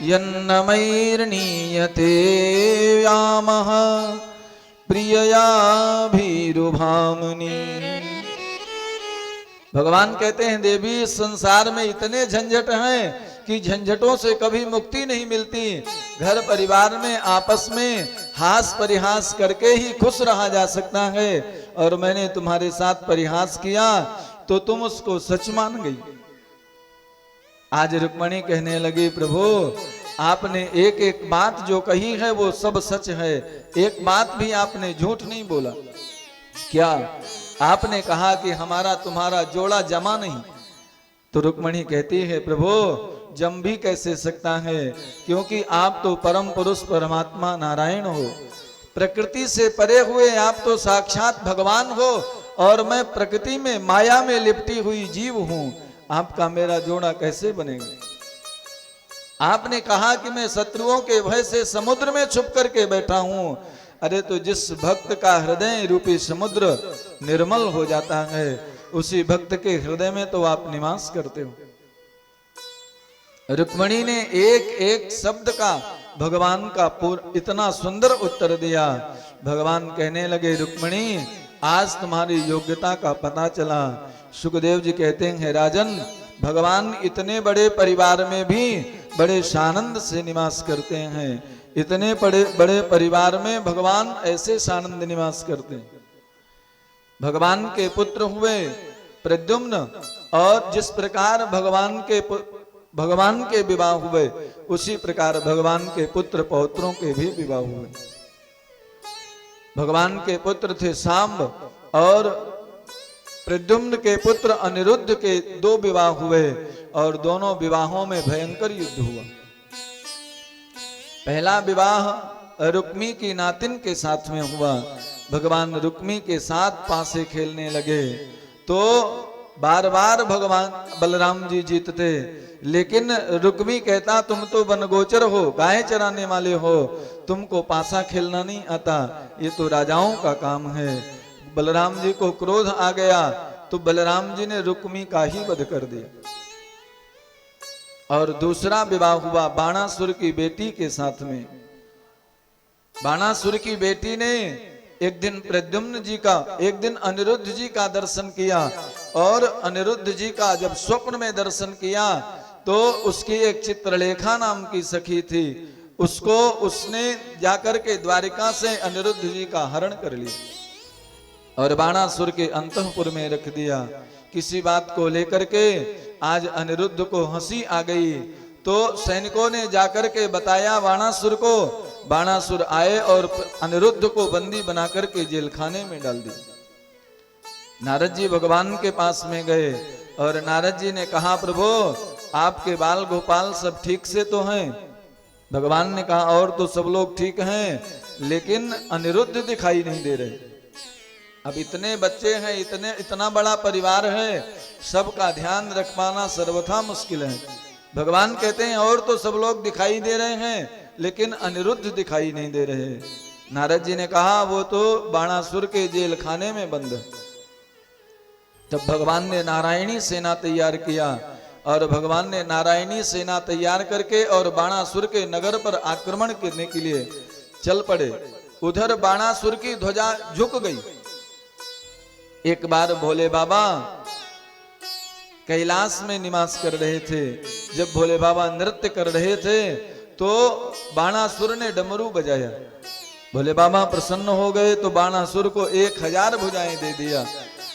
यन्नमैर्नीयते व्यामः प्रियया भीरुभामनी। भगवान कहते हैं, देवी संसार में इतने झंझट हैं कि झंझटों से कभी मुक्ति नहीं मिलती। घर परिवार में आपस में हास परिहास करके ही खुश रहा जा सकता है, और मैंने तुम्हारे साथ परिहास किया तो तुम उसको सच मान गई। आज रुक्मणी कहने लगी, प्रभु आपने एक एक बात जो कही है वो सब सच है, एक बात भी आपने झूठ नहीं बोला। क्या आपने कहा कि हमारा तुम्हारा जोड़ा जमा नहीं। तो रुक्मणी कहती है, प्रभु जम भी कैसे सकता है, क्योंकि आप तो परम पुरुष परमात्मा नारायण हो, प्रकृति से परे हुए आप तो साक्षात भगवान हो, और मैं प्रकृति में माया में लिपटी हुई जीव हूं। आपका मेरा जोड़ा कैसे बनेगा। आपने कहा कि मैं शत्रुओं के भय से समुद्र में छुप करके बैठा हूं। अरे तो जिस भक्त का हृदय रूपी समुद्र निर्मल हो जाता है, उसी भक्त के हृदय में तो आप निवास करते हो। रुक्मणी ने एक एक शब्द का भगवान का इतना सुंदर उत्तर दिया। भगवान कहने लगे, रुक्मणी आज तुम्हारी योग्यता का पता चला। सुखदेव जी कहते हैं, राजन भगवान इतने बड़े परिवार में भी बड़े सानंद से निवास करते हैं। इतने बड़े बड़े परिवार में भगवान ऐसे सानंद निवास करते हैं। भगवान के पुत्र हुए प्रद्युम्न, और जिस प्रकार भगवान के विवाह हुए, उसी प्रकार भगवान के पुत्र पौत्रों के भी विवाह हुए। भगवान के पुत्र थे सांब, और प्रद्युम्न के पुत्र अनिरुद्ध के दो विवाह हुए, और दोनों विवाहों में भयंकर युद्ध हुआ। पहला विवाह रुक्मी की नातिन के साथ में हुआ। भगवान रुक्मी के साथ पासे खेलने लगे तो बार बार भगवान बलराम जी जीतते, लेकिन रुक्मी कहता तुम तो वनगोचर हो, गाय चराने वाले हो, तुमको पासा खेलना नहीं आता, ये तो राजाओं का काम है। बलराम जी को क्रोध आ गया तो बलराम जी ने रुक्मी का ही वध कर दिया। और दूसरा विवाह हुआ बाणासुर की बेटी के साथ में। बाणासुर की बेटी ने एक दिन प्रद्युम्न जी का, एक दिन अनिरुद्ध जी का दर्शन किया, और अनिरुद्ध जी का जब स्वप्न में दर्शन किया तो उसकी एक चित्रलेखा नाम की सखी थी, उसको उसने जाकर के द्वारिका से अनिरुद्ध जी का हरण कर लिया और बाणासुर के अंतःपुर में रख दिया। किसी बात को लेकर के आज अनिरुद्ध को हंसी आ गई, तो सैनिकों ने जाकर के बताया बाणासुर को। बाणासुर आए और अनिरुद्ध को बंदी बनाकर के जेल खाने में डाल दिया। नारद जी भगवान के पास में गए और नारद जी ने कहा प्रभु आपके बाल गोपाल सब ठीक से तो हैं? भगवान ने कहा और तो सब लोग ठीक हैं, लेकिन अनिरुद्ध दिखाई नहीं दे रहे। अब इतने बच्चे हैं, इतना बड़ा परिवार है, सबका ध्यान रख पाना सर्वथा मुश्किल है। भगवान कहते हैं और तो सब लोग दिखाई दे रहे हैं, लेकिन अनिरुद्ध दिखाई नहीं दे रहे। नारद जी ने कहा वो तो बाणासुर के जेल खाने में बंद है। तब भगवान ने नारायणी सेना तैयार किया और भगवान ने नारायणी सेना तैयार करके और बाणासुर के नगर पर आक्रमण करने के लिए चल पड़े। उधर बाणासुर की ध्वजा झुक गई। एक बार भोले बाबा कैलाश में निवास कर रहे थे, जब भोले बाबा नृत्य कर रहे थे तो बाणासुर ने डमरू बजाया। भोले बाबा प्रसन्न हो गए तो बाणासुर को 1000 भुजाएं दे दिया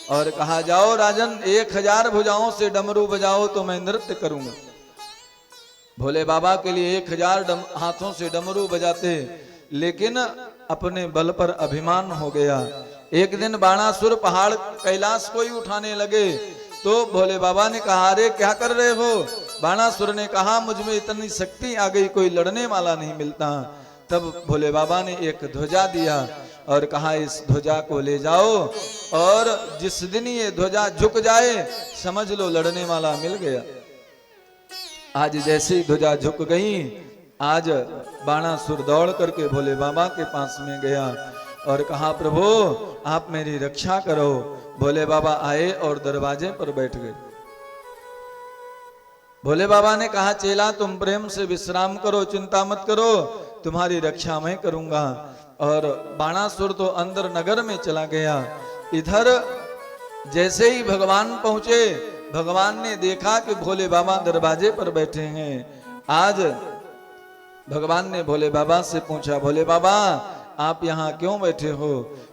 और कहा जाओ राजन 1000 भुजाओं से डमरू बजाओ तो मैं नृत्य करूंगा। भोले बाबा के लिए 1000 हाथों से डमरू बजाते, लेकिन अपने बल पर अभिमान हो गया। एक दिन बाणासुर पहाड़ कैलाश को ही उठाने लगे तो भोले बाबा ने कहा अरे क्या कर रहे हो? बाणासुर ने कहा मुझ में इतनी शक्ति आ गई, कोई लड़ने वाला नहीं मिलता। तब भोले बाबा ने एक ध्वजा दिया और कहा इस ध्वजा को ले जाओ और जिस दिन ये ध्वजा झुक जाए समझ लो लड़ने वाला मिल गया। आज जैसे ही ध्वजा झुक गई, आज बाणासुर दौड़ करके भोले बाबा के पास में गया और कहा प्रभु आप मेरी रक्षा करो। भोले बाबा आए और दरवाजे पर बैठ गए। भोले बाबा ने कहा चेला तुम प्रेम से विश्राम करो, चिंता मत करो, तुम्हारी रक्षा मैं करूंगा। और बाणासुर तो अंदर नगर में चला गया। इधर जैसे ही भगवान पहुंचे, भगवान ने देखा कि भोले बाबा दरवाजे पर बैठे हैं। आज भगवान ने भोले बाबा से पूछा भोले बाबा आप यहाँ क्यों बैठे हो?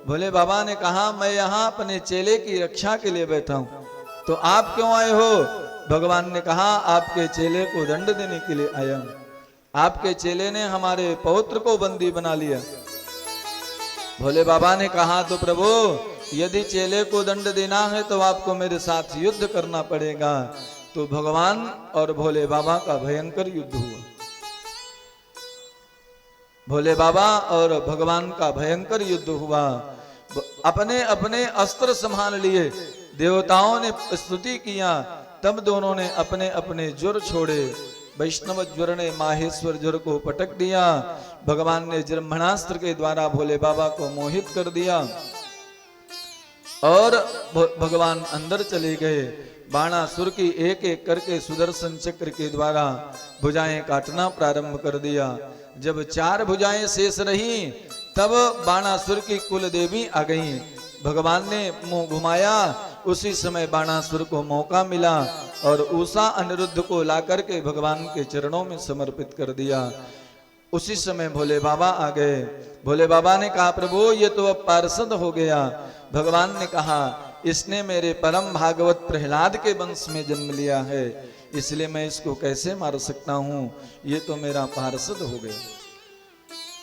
भोले बाबा ने कहा मैं यहाँ अपने चेले की रक्षा के लिए बैठा हूँ। तो आप क्यों आए हो? भगवान ने कहा आपके चेले को दंड देने के लिए आया हूँ। आपके चेले ने हमारे पौत्र को बंदी बना लिया। भोले बाबा ने कहा तो प्रभु यदि चेले को दंड देना है तो आपको मेरे साथ युद्ध करना पड़ेगा। तो भगवान और भोले बाबा का भयंकर युद्ध हुआ। भोले बाबा और भगवान का भयंकर युद्ध हुआ। अपने अपने अस्त्र संभाल लिए, देवताओं ने स्तुति किया, तब दोनों ने अपने अपने जुर छोड़े। वैष्णव जुर ने माहेश्वर जुर को पटक दिया। भगवान ने ब्रह्मणास्त्र के द्वारा भोले बाबा को मोहित कर दिया और भगवान अंदर चले गए। बाणासुर की एक एक करके सुदर्शन चक्र के द्वारा भुजाएं काटना प्रारंभ कर दिया। जब 4 भुजाएं शेष रही तब बाणासुर की कुल देवी आ गई। भगवान ने मुंह घुमाया, उसी समय बाणासुर को मौका मिला और उषा अनिरुद्ध को लाकर के भगवान के चरणों में समर्पित कर दिया। उसी समय भोले बाबा आ गए। भोले बाबा ने कहा प्रभु ये तो अब पार्षद हो गया। भगवान ने कहा इसने मेरे परम भागवत प्रहलाद के वंश में जन्म लिया है, इसलिए मैं इसको कैसे मार सकता हूँ, ये तो मेरा पार्षद हो गया।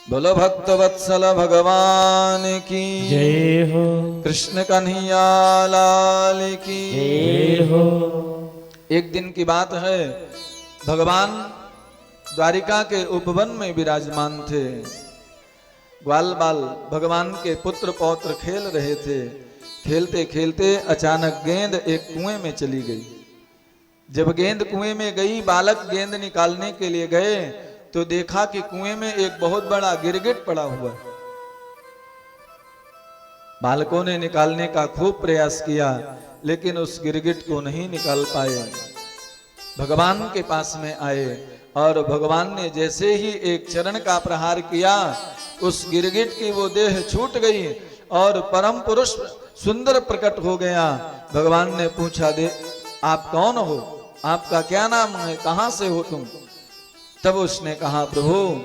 बोलो भक्त वत्सल भगवान की जय हो, कृष्ण कन्हैया लाल की जय हो। एक दिन की बात है, भगवान द्वारिका के उपवन में विराजमान थे। ग्वाल बाल भगवान के पुत्र पौत्र खेल रहे थे। खेलते खेलते अचानक गेंद एक कुएं में चली गई। जब गेंद कुएं में गई, बालक गेंद निकालने के लिए गए तो देखा कि कुएं में एक बहुत बड़ा गिरगिट पड़ा हुआ है। बालकों ने निकालने का खूब प्रयास किया, लेकिन उस गिरगिट को नहीं निकाल पाए। भगवान के पास में आए और भगवान ने जैसे ही एक चरण का प्रहार किया, उस गिरगिट की वो देह छूट गई और परम पुरुष सुंदर प्रकट हो गया। भगवान ने पूछा, दे आप कौन हो, आपका क्या नाम है, कहां से हो तुम? तब उसने कहा, प्रभु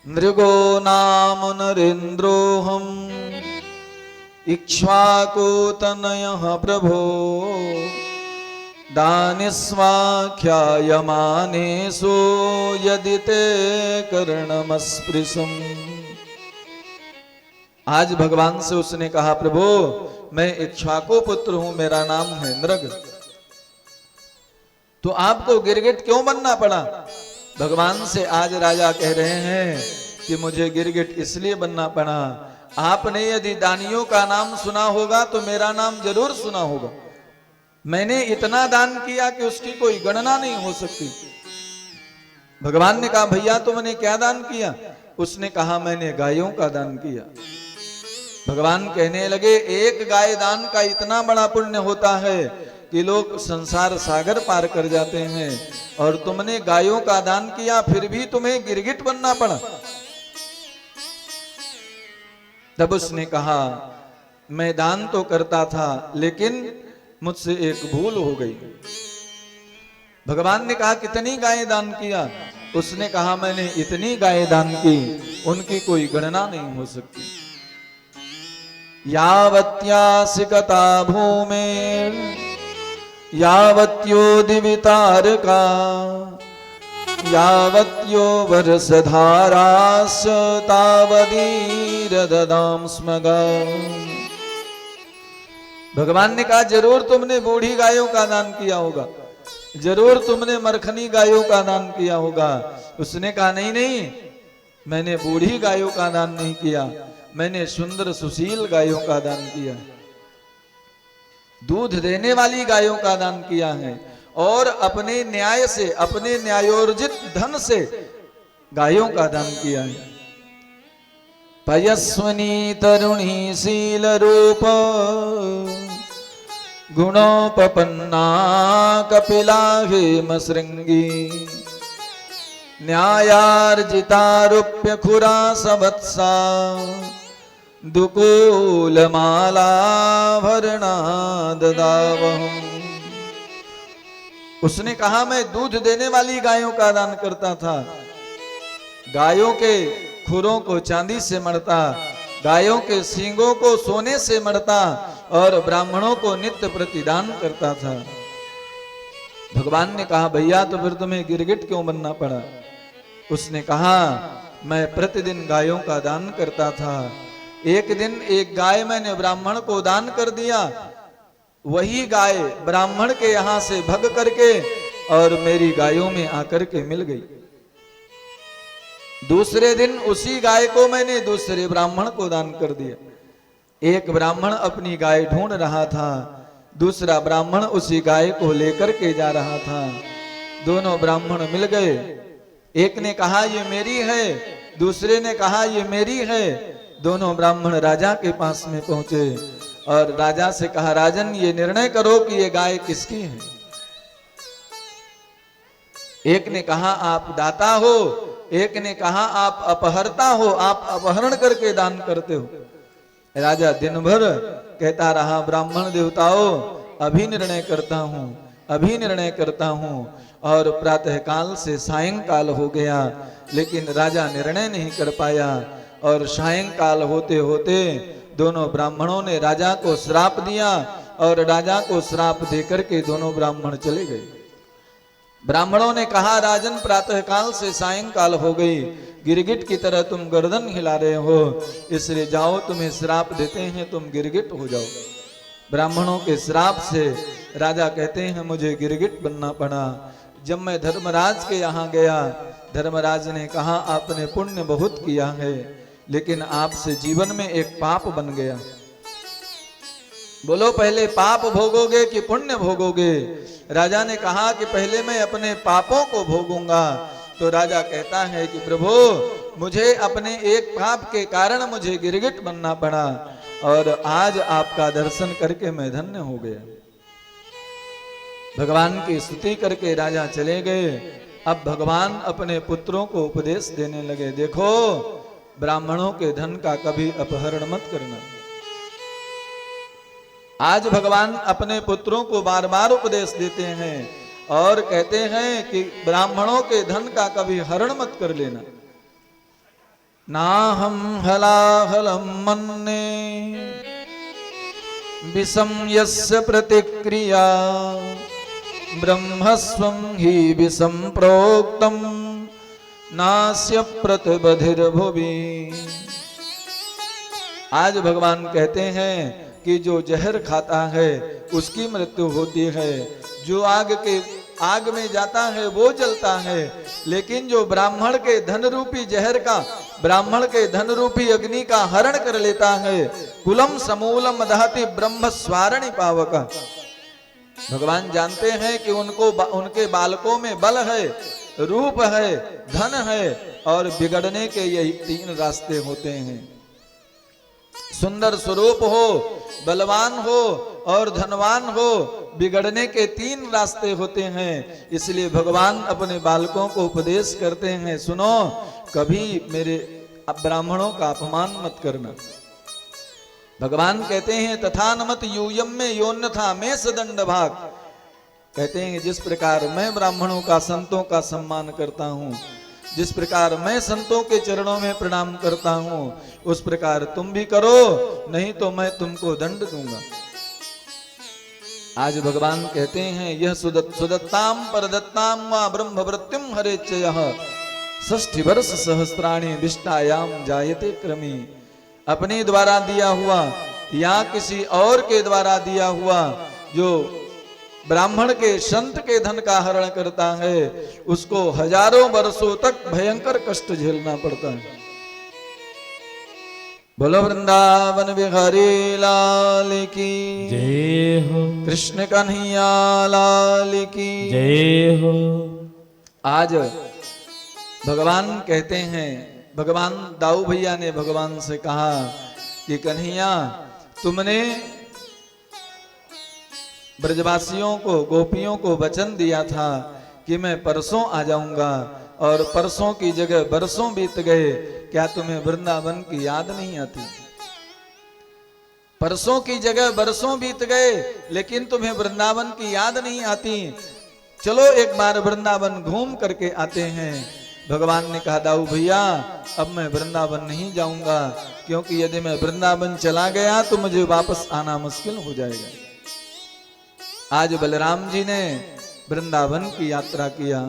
नृगो नाम नरेंद्रोहम इक्ष्वाकुतनयः प्रभो दानिस्वाख्यायमानेषु यदि ते कर्णमस्पृशम्। आज भगवान से उसने कहा, प्रभु मैं इक्ष्वाकु पुत्र हूं, मेरा नाम है नृग। तो आपको गिरगिट क्यों बनना पड़ा? भगवान से आज राजा कह रहे हैं कि मुझे गिरगिट इसलिए बनना पड़ा, आपने यदि दानियों का नाम सुना होगा तो मेरा नाम जरूर सुना होगा। मैंने इतना दान किया कि उसकी कोई गणना नहीं हो सकती। भगवान ने कहा, भैया तुमने क्या दान किया? उसने कहा, मैंने गायों का दान किया। भगवान कहने लगे, एक गाय दान का इतना बड़ा पुण्य होता है कि लोग संसार सागर पार कर जाते हैं, और तुमने गायों का दान किया, फिर भी तुम्हें गिरगिट बनना पड़ा। तब उसने कहा, मैं दान तो करता था, लेकिन मुझसे एक भूल हो गई। भगवान ने कहा, कितनी गायें दान किया? उसने कहा, मैंने इतनी गायें दान की, उनकी कोई गणना नहीं हो सकती। यावत्यासिकता भूमेर यावत्यो दिवितारका यावत्यो वर्षधारास तावदीरददाम स्मगा। भगवान ने कहा, जरूर तुमने बूढ़ी गायों का दान किया होगा, जरूर तुमने मरखनी गायों का दान किया होगा। उसने कहा, नहीं नहीं, मैंने बूढ़ी गायों का दान नहीं किया, मैंने सुंदर सुशील गायों का दान किया, दूध देने वाली गायों का दान किया है, और अपने न्याय से, अपने न्यायोर्जित धन से गायों का दान किया है। पयस्वनी तरुणी शील रूप गुणोपपन्ना कपिला हेम श्रृंगी न्यायार्जितारूप्य खुरा सवत्सा दुकूल माला भरणा ददावहम्। उसने कहा, मैं दूध देने वाली गायों का दान करता था, गायों के खुरों को चांदी से मढ़ता, गायों के सींगों को सोने से मढ़ता, और ब्राह्मणों को नित्य प्रतिदान करता था। भगवान ने कहा, भैया तो फिर तुम्हें गिरगिट क्यों बनना पड़ा? उसने कहा, मैं प्रतिदिन गायों का दान करता था, एक दिन एक गाय मैंने ब्राह्मण को दान कर दिया, वही गाय ब्राह्मण के यहां से भग करके और मेरी गायों में आकर के मिल गई। दूसरे दिन उसी गाय को मैंने दूसरे ब्राह्मण को दान कर दिया। एक ब्राह्मण अपनी गाय ढूंढ रहा था, दूसरा ब्राह्मण उसी गाय को लेकर के जा रहा था। दोनों ब्राह्मण मिल गए, एक ने कहा ये मेरी है, दूसरे ने कहा ये मेरी है। दोनों ब्राह्मण राजा के पास में पहुंचे और राजा से कहा, राजन ये निर्णय करो कि ये गाय किसकी है। एक ने कहा आप दाता हो, एक ने कहा आप अपहरता हो, आप अपहरण करके दान करते हो। राजा दिन भर कहता रहा, ब्राह्मण देवताओं अभी निर्णय करता हूं, अभी निर्णय करता हूं। और प्रातः काल से सायंकाल हो गया, लेकिन राजा निर्णय नहीं कर पाया। और सायंकाल होते होते दोनों ब्राह्मणों ने राजा को श्राप दिया, और राजा को श्राप देकर के दोनों ब्राह्मण चले गए। ब्राह्मणों ने कहा, राजन प्रातः काल से सायंकाल हो गई, गिरगिट की तरह तुम गर्दन हिला रहे हो, इसलिए जाओ तुम्हें श्राप देते हैं, तुम गिरगिट हो जाओ। ब्राह्मणों के श्राप से राजा कहते हैं मुझे गिरगिट बनना पड़ा। जब मैं धर्मराज के यहाँ गया, धर्मराज ने कहा आपने पुण्य बहुत किया है, लेकिन आपसे जीवन में एक पाप बन गया। बोलो पहले पाप भोगोगे कि पुण्य भोगोगे? राजा ने कहा कि पहले मैं अपने पापों को भोगूंगा। तो राजा कहता है कि प्रभु, मुझे अपने एक पाप के कारण मुझे गिरगिट बनना पड़ा, और आज आपका दर्शन करके मैं धन्य हो गया। भगवान की स्तुति करके राजा चले गए। अब भगवान अपने पुत्रों को उपदेश देने लगे, देखो ब्राह्मणों के धन का कभी अपहरण मत करना। आज भगवान अपने पुत्रों को बार बार उपदेश देते हैं और कहते हैं कि ब्राह्मणों के धन का कभी हरण मत कर लेना। ना हम हलाहलम मन्ने विषम यस्य प्रतिक्रिया ब्रह्मस्वं हि विषम प्रोक्तम नास्य प्रतिबधिर्भुवि। आज भगवान कहते हैं कि जो जहर खाता है उसकी मृत्यु होती है, जो आग में जाता है वो जलता है, लेकिन जो ब्राह्मण के धन रूपी जहर का, ब्राह्मण के धन रूपी अग्नि का हरण कर लेता है, कुलम समूलम दहति ब्रह्म स्वारणि पावक। भगवान जानते हैं कि उनके बालकों में बल है, रूप है, धन है, और बिगड़ने के यही 3 रास्ते होते हैं। सुंदर स्वरूप हो, बलवान हो और धनवान हो, बिगड़ने के 3 रास्ते होते हैं। इसलिए भगवान अपने बालकों को उपदेश करते हैं, सुनो कभी मेरे ब्राह्मणों का अपमान मत करना। भगवान कहते हैं तथा नमत यूयम में योन्यथा में सदंड भाग। कहते हैं जिस प्रकार मैं ब्राह्मणों का, संतों का सम्मान करता हूँ, जिस प्रकार मैं संतों के चरणों में प्रणाम करता हूँ, उस प्रकार तुम भी करो, नहीं तो मैं तुमको दंड दूंगा। आज भगवान कहते हैं यह सुदत्ताम परदत्ताम वा ब्रह्मवृत्तिम हरेच्चयः षष्ठी वर्ष सहस्राणि विष्टायाम जायते क्रमी। अपने द्वारा दिया हुआ या किसी और के द्वारा दिया हुआ जो ब्राह्मण के संत के धन का हरण करता है, उसको हजारों वर्षों तक भयंकर कष्ट झेलना पड़ता है। बोलो वृंदावन बिहारी लाल की जय हो, कृष्ण कन्हैया लाल की जय हो। आज भगवान कहते हैं, भगवान दाऊ भैया ने भगवान से कहा कि कन्हैया, तुमने ब्रजवासियों को, गोपियों को वचन दिया था कि मैं परसों आ जाऊंगा, और परसों की जगह बरसों बीत गए। क्या तुम्हें वृंदावन की याद नहीं आती? परसों की जगह बरसों बीत गए, लेकिन तुम्हें वृंदावन की याद नहीं आती। चलो एक बार वृंदावन घूम करके आते हैं। भगवान ने कहा दाऊ भैया, अब मैं वृंदावन नहीं जाऊंगा, क्योंकि यदि मैं वृंदावन चला गया तो मुझे वापस आना मुश्किल हो जाएगा। आज बलराम जी ने वृंदावन की यात्रा किया।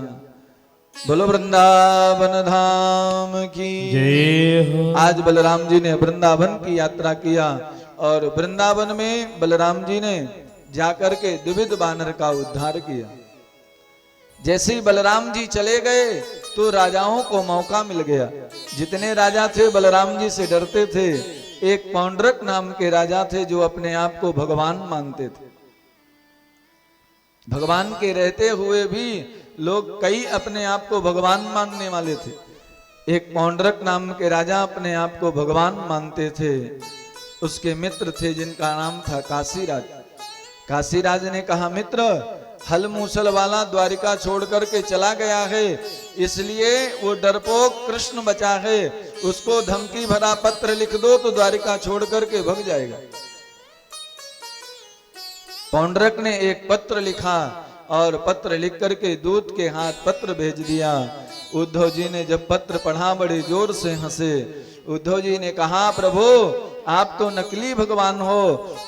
बोलो वृंदावन धाम की जय हो। आज बलराम जी ने वृंदावन की यात्रा किया, और वृंदावन में बलराम जी ने जाकर के द्विविध बानर का उद्धार किया। जैसे ही बलराम जी चले गए तो राजाओं को मौका मिल गया। जितने राजा थे बलराम जी से डरते थे। एक पौंड्रक नाम के राजा थे जो अपने आप को भगवान मानते थे। भगवान के रहते हुए भी लोग कई अपने आप को भगवान मानने वाले थे। एक पौंड्रक नाम के राजा अपने आप को भगवान मानते थे। उसके मित्र थे जिनका नाम था काशीराज। काशीराज ने कहा, मित्र, हल मूसल वाला द्वारिका छोड़ करके चला गया है, इसलिए वो डरपोक कृष्ण बचा है, उसको धमकी भरा पत्र लिख दो तो द्वारिका छोड़ करके भग जाएगा। पौंड्रक ने एक पत्र लिखा और पत्र लिख करके दूत के हाथ पत्र भेज दिया। उद्धव जी ने जब पत्र पढ़ा बड़े जोर से हंसे। उद्धव जी ने कहा, प्रभु आप तो नकली भगवान हो,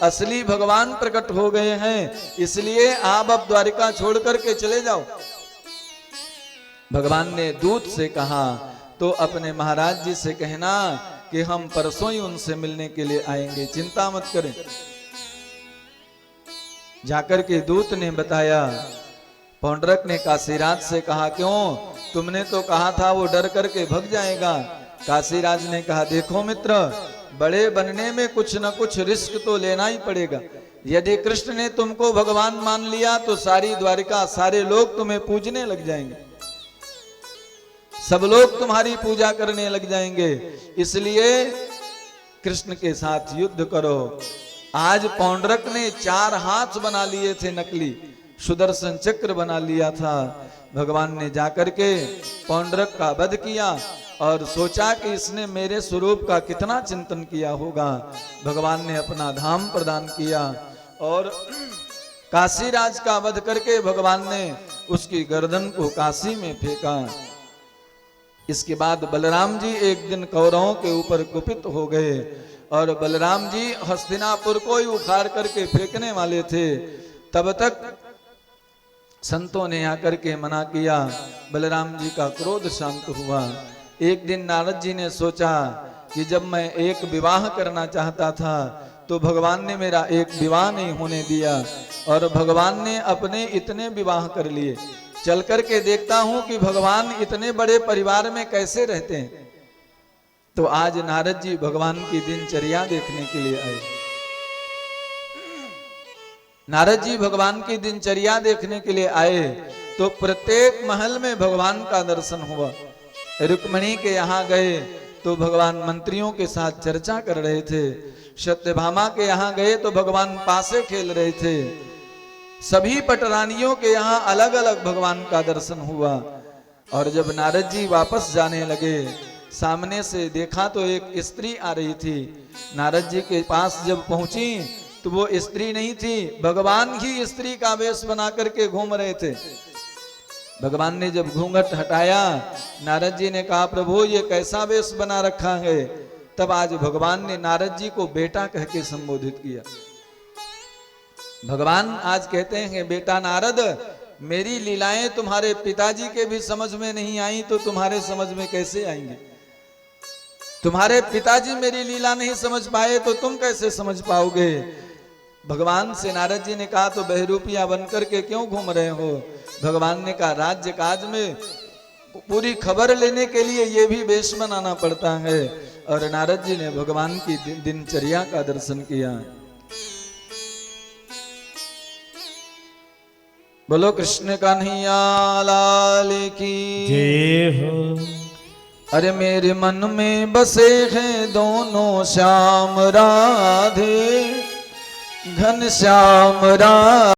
असली भगवान प्रकट हो गए हैं, इसलिए आप अब द्वारिका छोड़ करके चले जाओ। भगवान ने दूत से कहा, तो अपने महाराज जी से कहना कि हम परसों ही उनसे मिलने के लिए आएंगे, चिंता मत करें। जाकर के दूत ने बताया। पौंड्रक ने काशीराज से कहा, क्यों, तुमने तो कहा था वो डर करके भग जाएगा। काशीराज ने कहा, देखो मित्र, बड़े बनने में कुछ न कुछ रिस्क तो लेना ही पड़ेगा। यदि कृष्ण ने तुमको भगवान मान लिया तो सारी द्वारिका, सारे लोग तुम्हें पूजने लग जाएंगे, सब लोग तुम्हारी पूजा करने लग जाएंगे। इसलिए कृष्ण के साथ युद्ध करो। आज पौंड्रक ने 4 हाथ बना लिए थे नकली, सुदर्शन चक्र बना लिया था। भगवान ने जाकर के पौंड्रक का वध किया और सोचा कि इसने मेरे स्वरूप का कितना चिंतन किया होगा। भगवान ने अपना धाम प्रदान किया और काशीराज का वध करके भगवान ने उसकी गर्दन को काशी में फेंका। इसके बाद बलराम जी एक दिन कौरवों के ऊपर कुपित हो गए और बलराम जी हस्तिनापुर को ही उखाड़ करके फेंकने वाले थे। तब तक संतों ने आकर के मना किया, बलराम जी का क्रोध शांत हुआ। एक दिन नारद जी ने सोचा कि जब मैं एक विवाह करना चाहता था तो भगवान ने मेरा एक विवाह नहीं होने दिया और भगवान ने अपने इतने विवाह कर लिए। चल करके देखता हूं कि भगवान इतने बड़े परिवार में कैसे रहते हैं। तो आज नारद जी भगवान की दिनचर्या देखने के लिए आए। नारद जी भगवान की दिनचर्या देखने के लिए आए तो प्रत्येक महल में भगवान का दर्शन हुआ। रुक्मिणी के यहाँ गए तो भगवान मंत्रियों के साथ चर्चा कर रहे थे। सत्यभामा के यहाँ गए तो भगवान पासे खेल रहे थे। सभी पटरानियों के यहाँ अलग अलग भगवान का दर्शन हुआ। और जब नारद जी वापस जाने लगे, सामने से देखा तो एक स्त्री आ रही थी। नारद जी के पास जब पहुंची तो वो स्त्री नहीं थी, भगवान ही स्त्री का वेश बना करके घूम रहे थे। भगवान ने जब घूंघट हटाया, नारद जी ने कहा, प्रभु ये कैसा वेश बना रखा है। तब आज भगवान ने नारद जी को बेटा कह के संबोधित किया। भगवान आज कहते हैं, बेटा नारद, मेरी लीलाएं तुम्हारे पिताजी के भी समझ में नहीं आई तो तुम्हारे समझ में कैसे आएंगे। तुम्हारे पिताजी मेरी लीला नहीं समझ पाए तो तुम कैसे समझ पाओगे। भगवान से नारद जी ने कहा, तो बहरूपिया बनकर के क्यों घूम रहे हो। भगवान ने कहा, राज्य काज में पूरी खबर लेने के लिए ये भी वेश बनाना पड़ता है। और नारद जी ने भगवान की दिनचर्या का दर्शन किया। बोलो कृष्ण कन्हैया लाल की जय हो। अरे मेरे मन में बसे हैं दोनों श्याम राधे, घन श्याम राधे।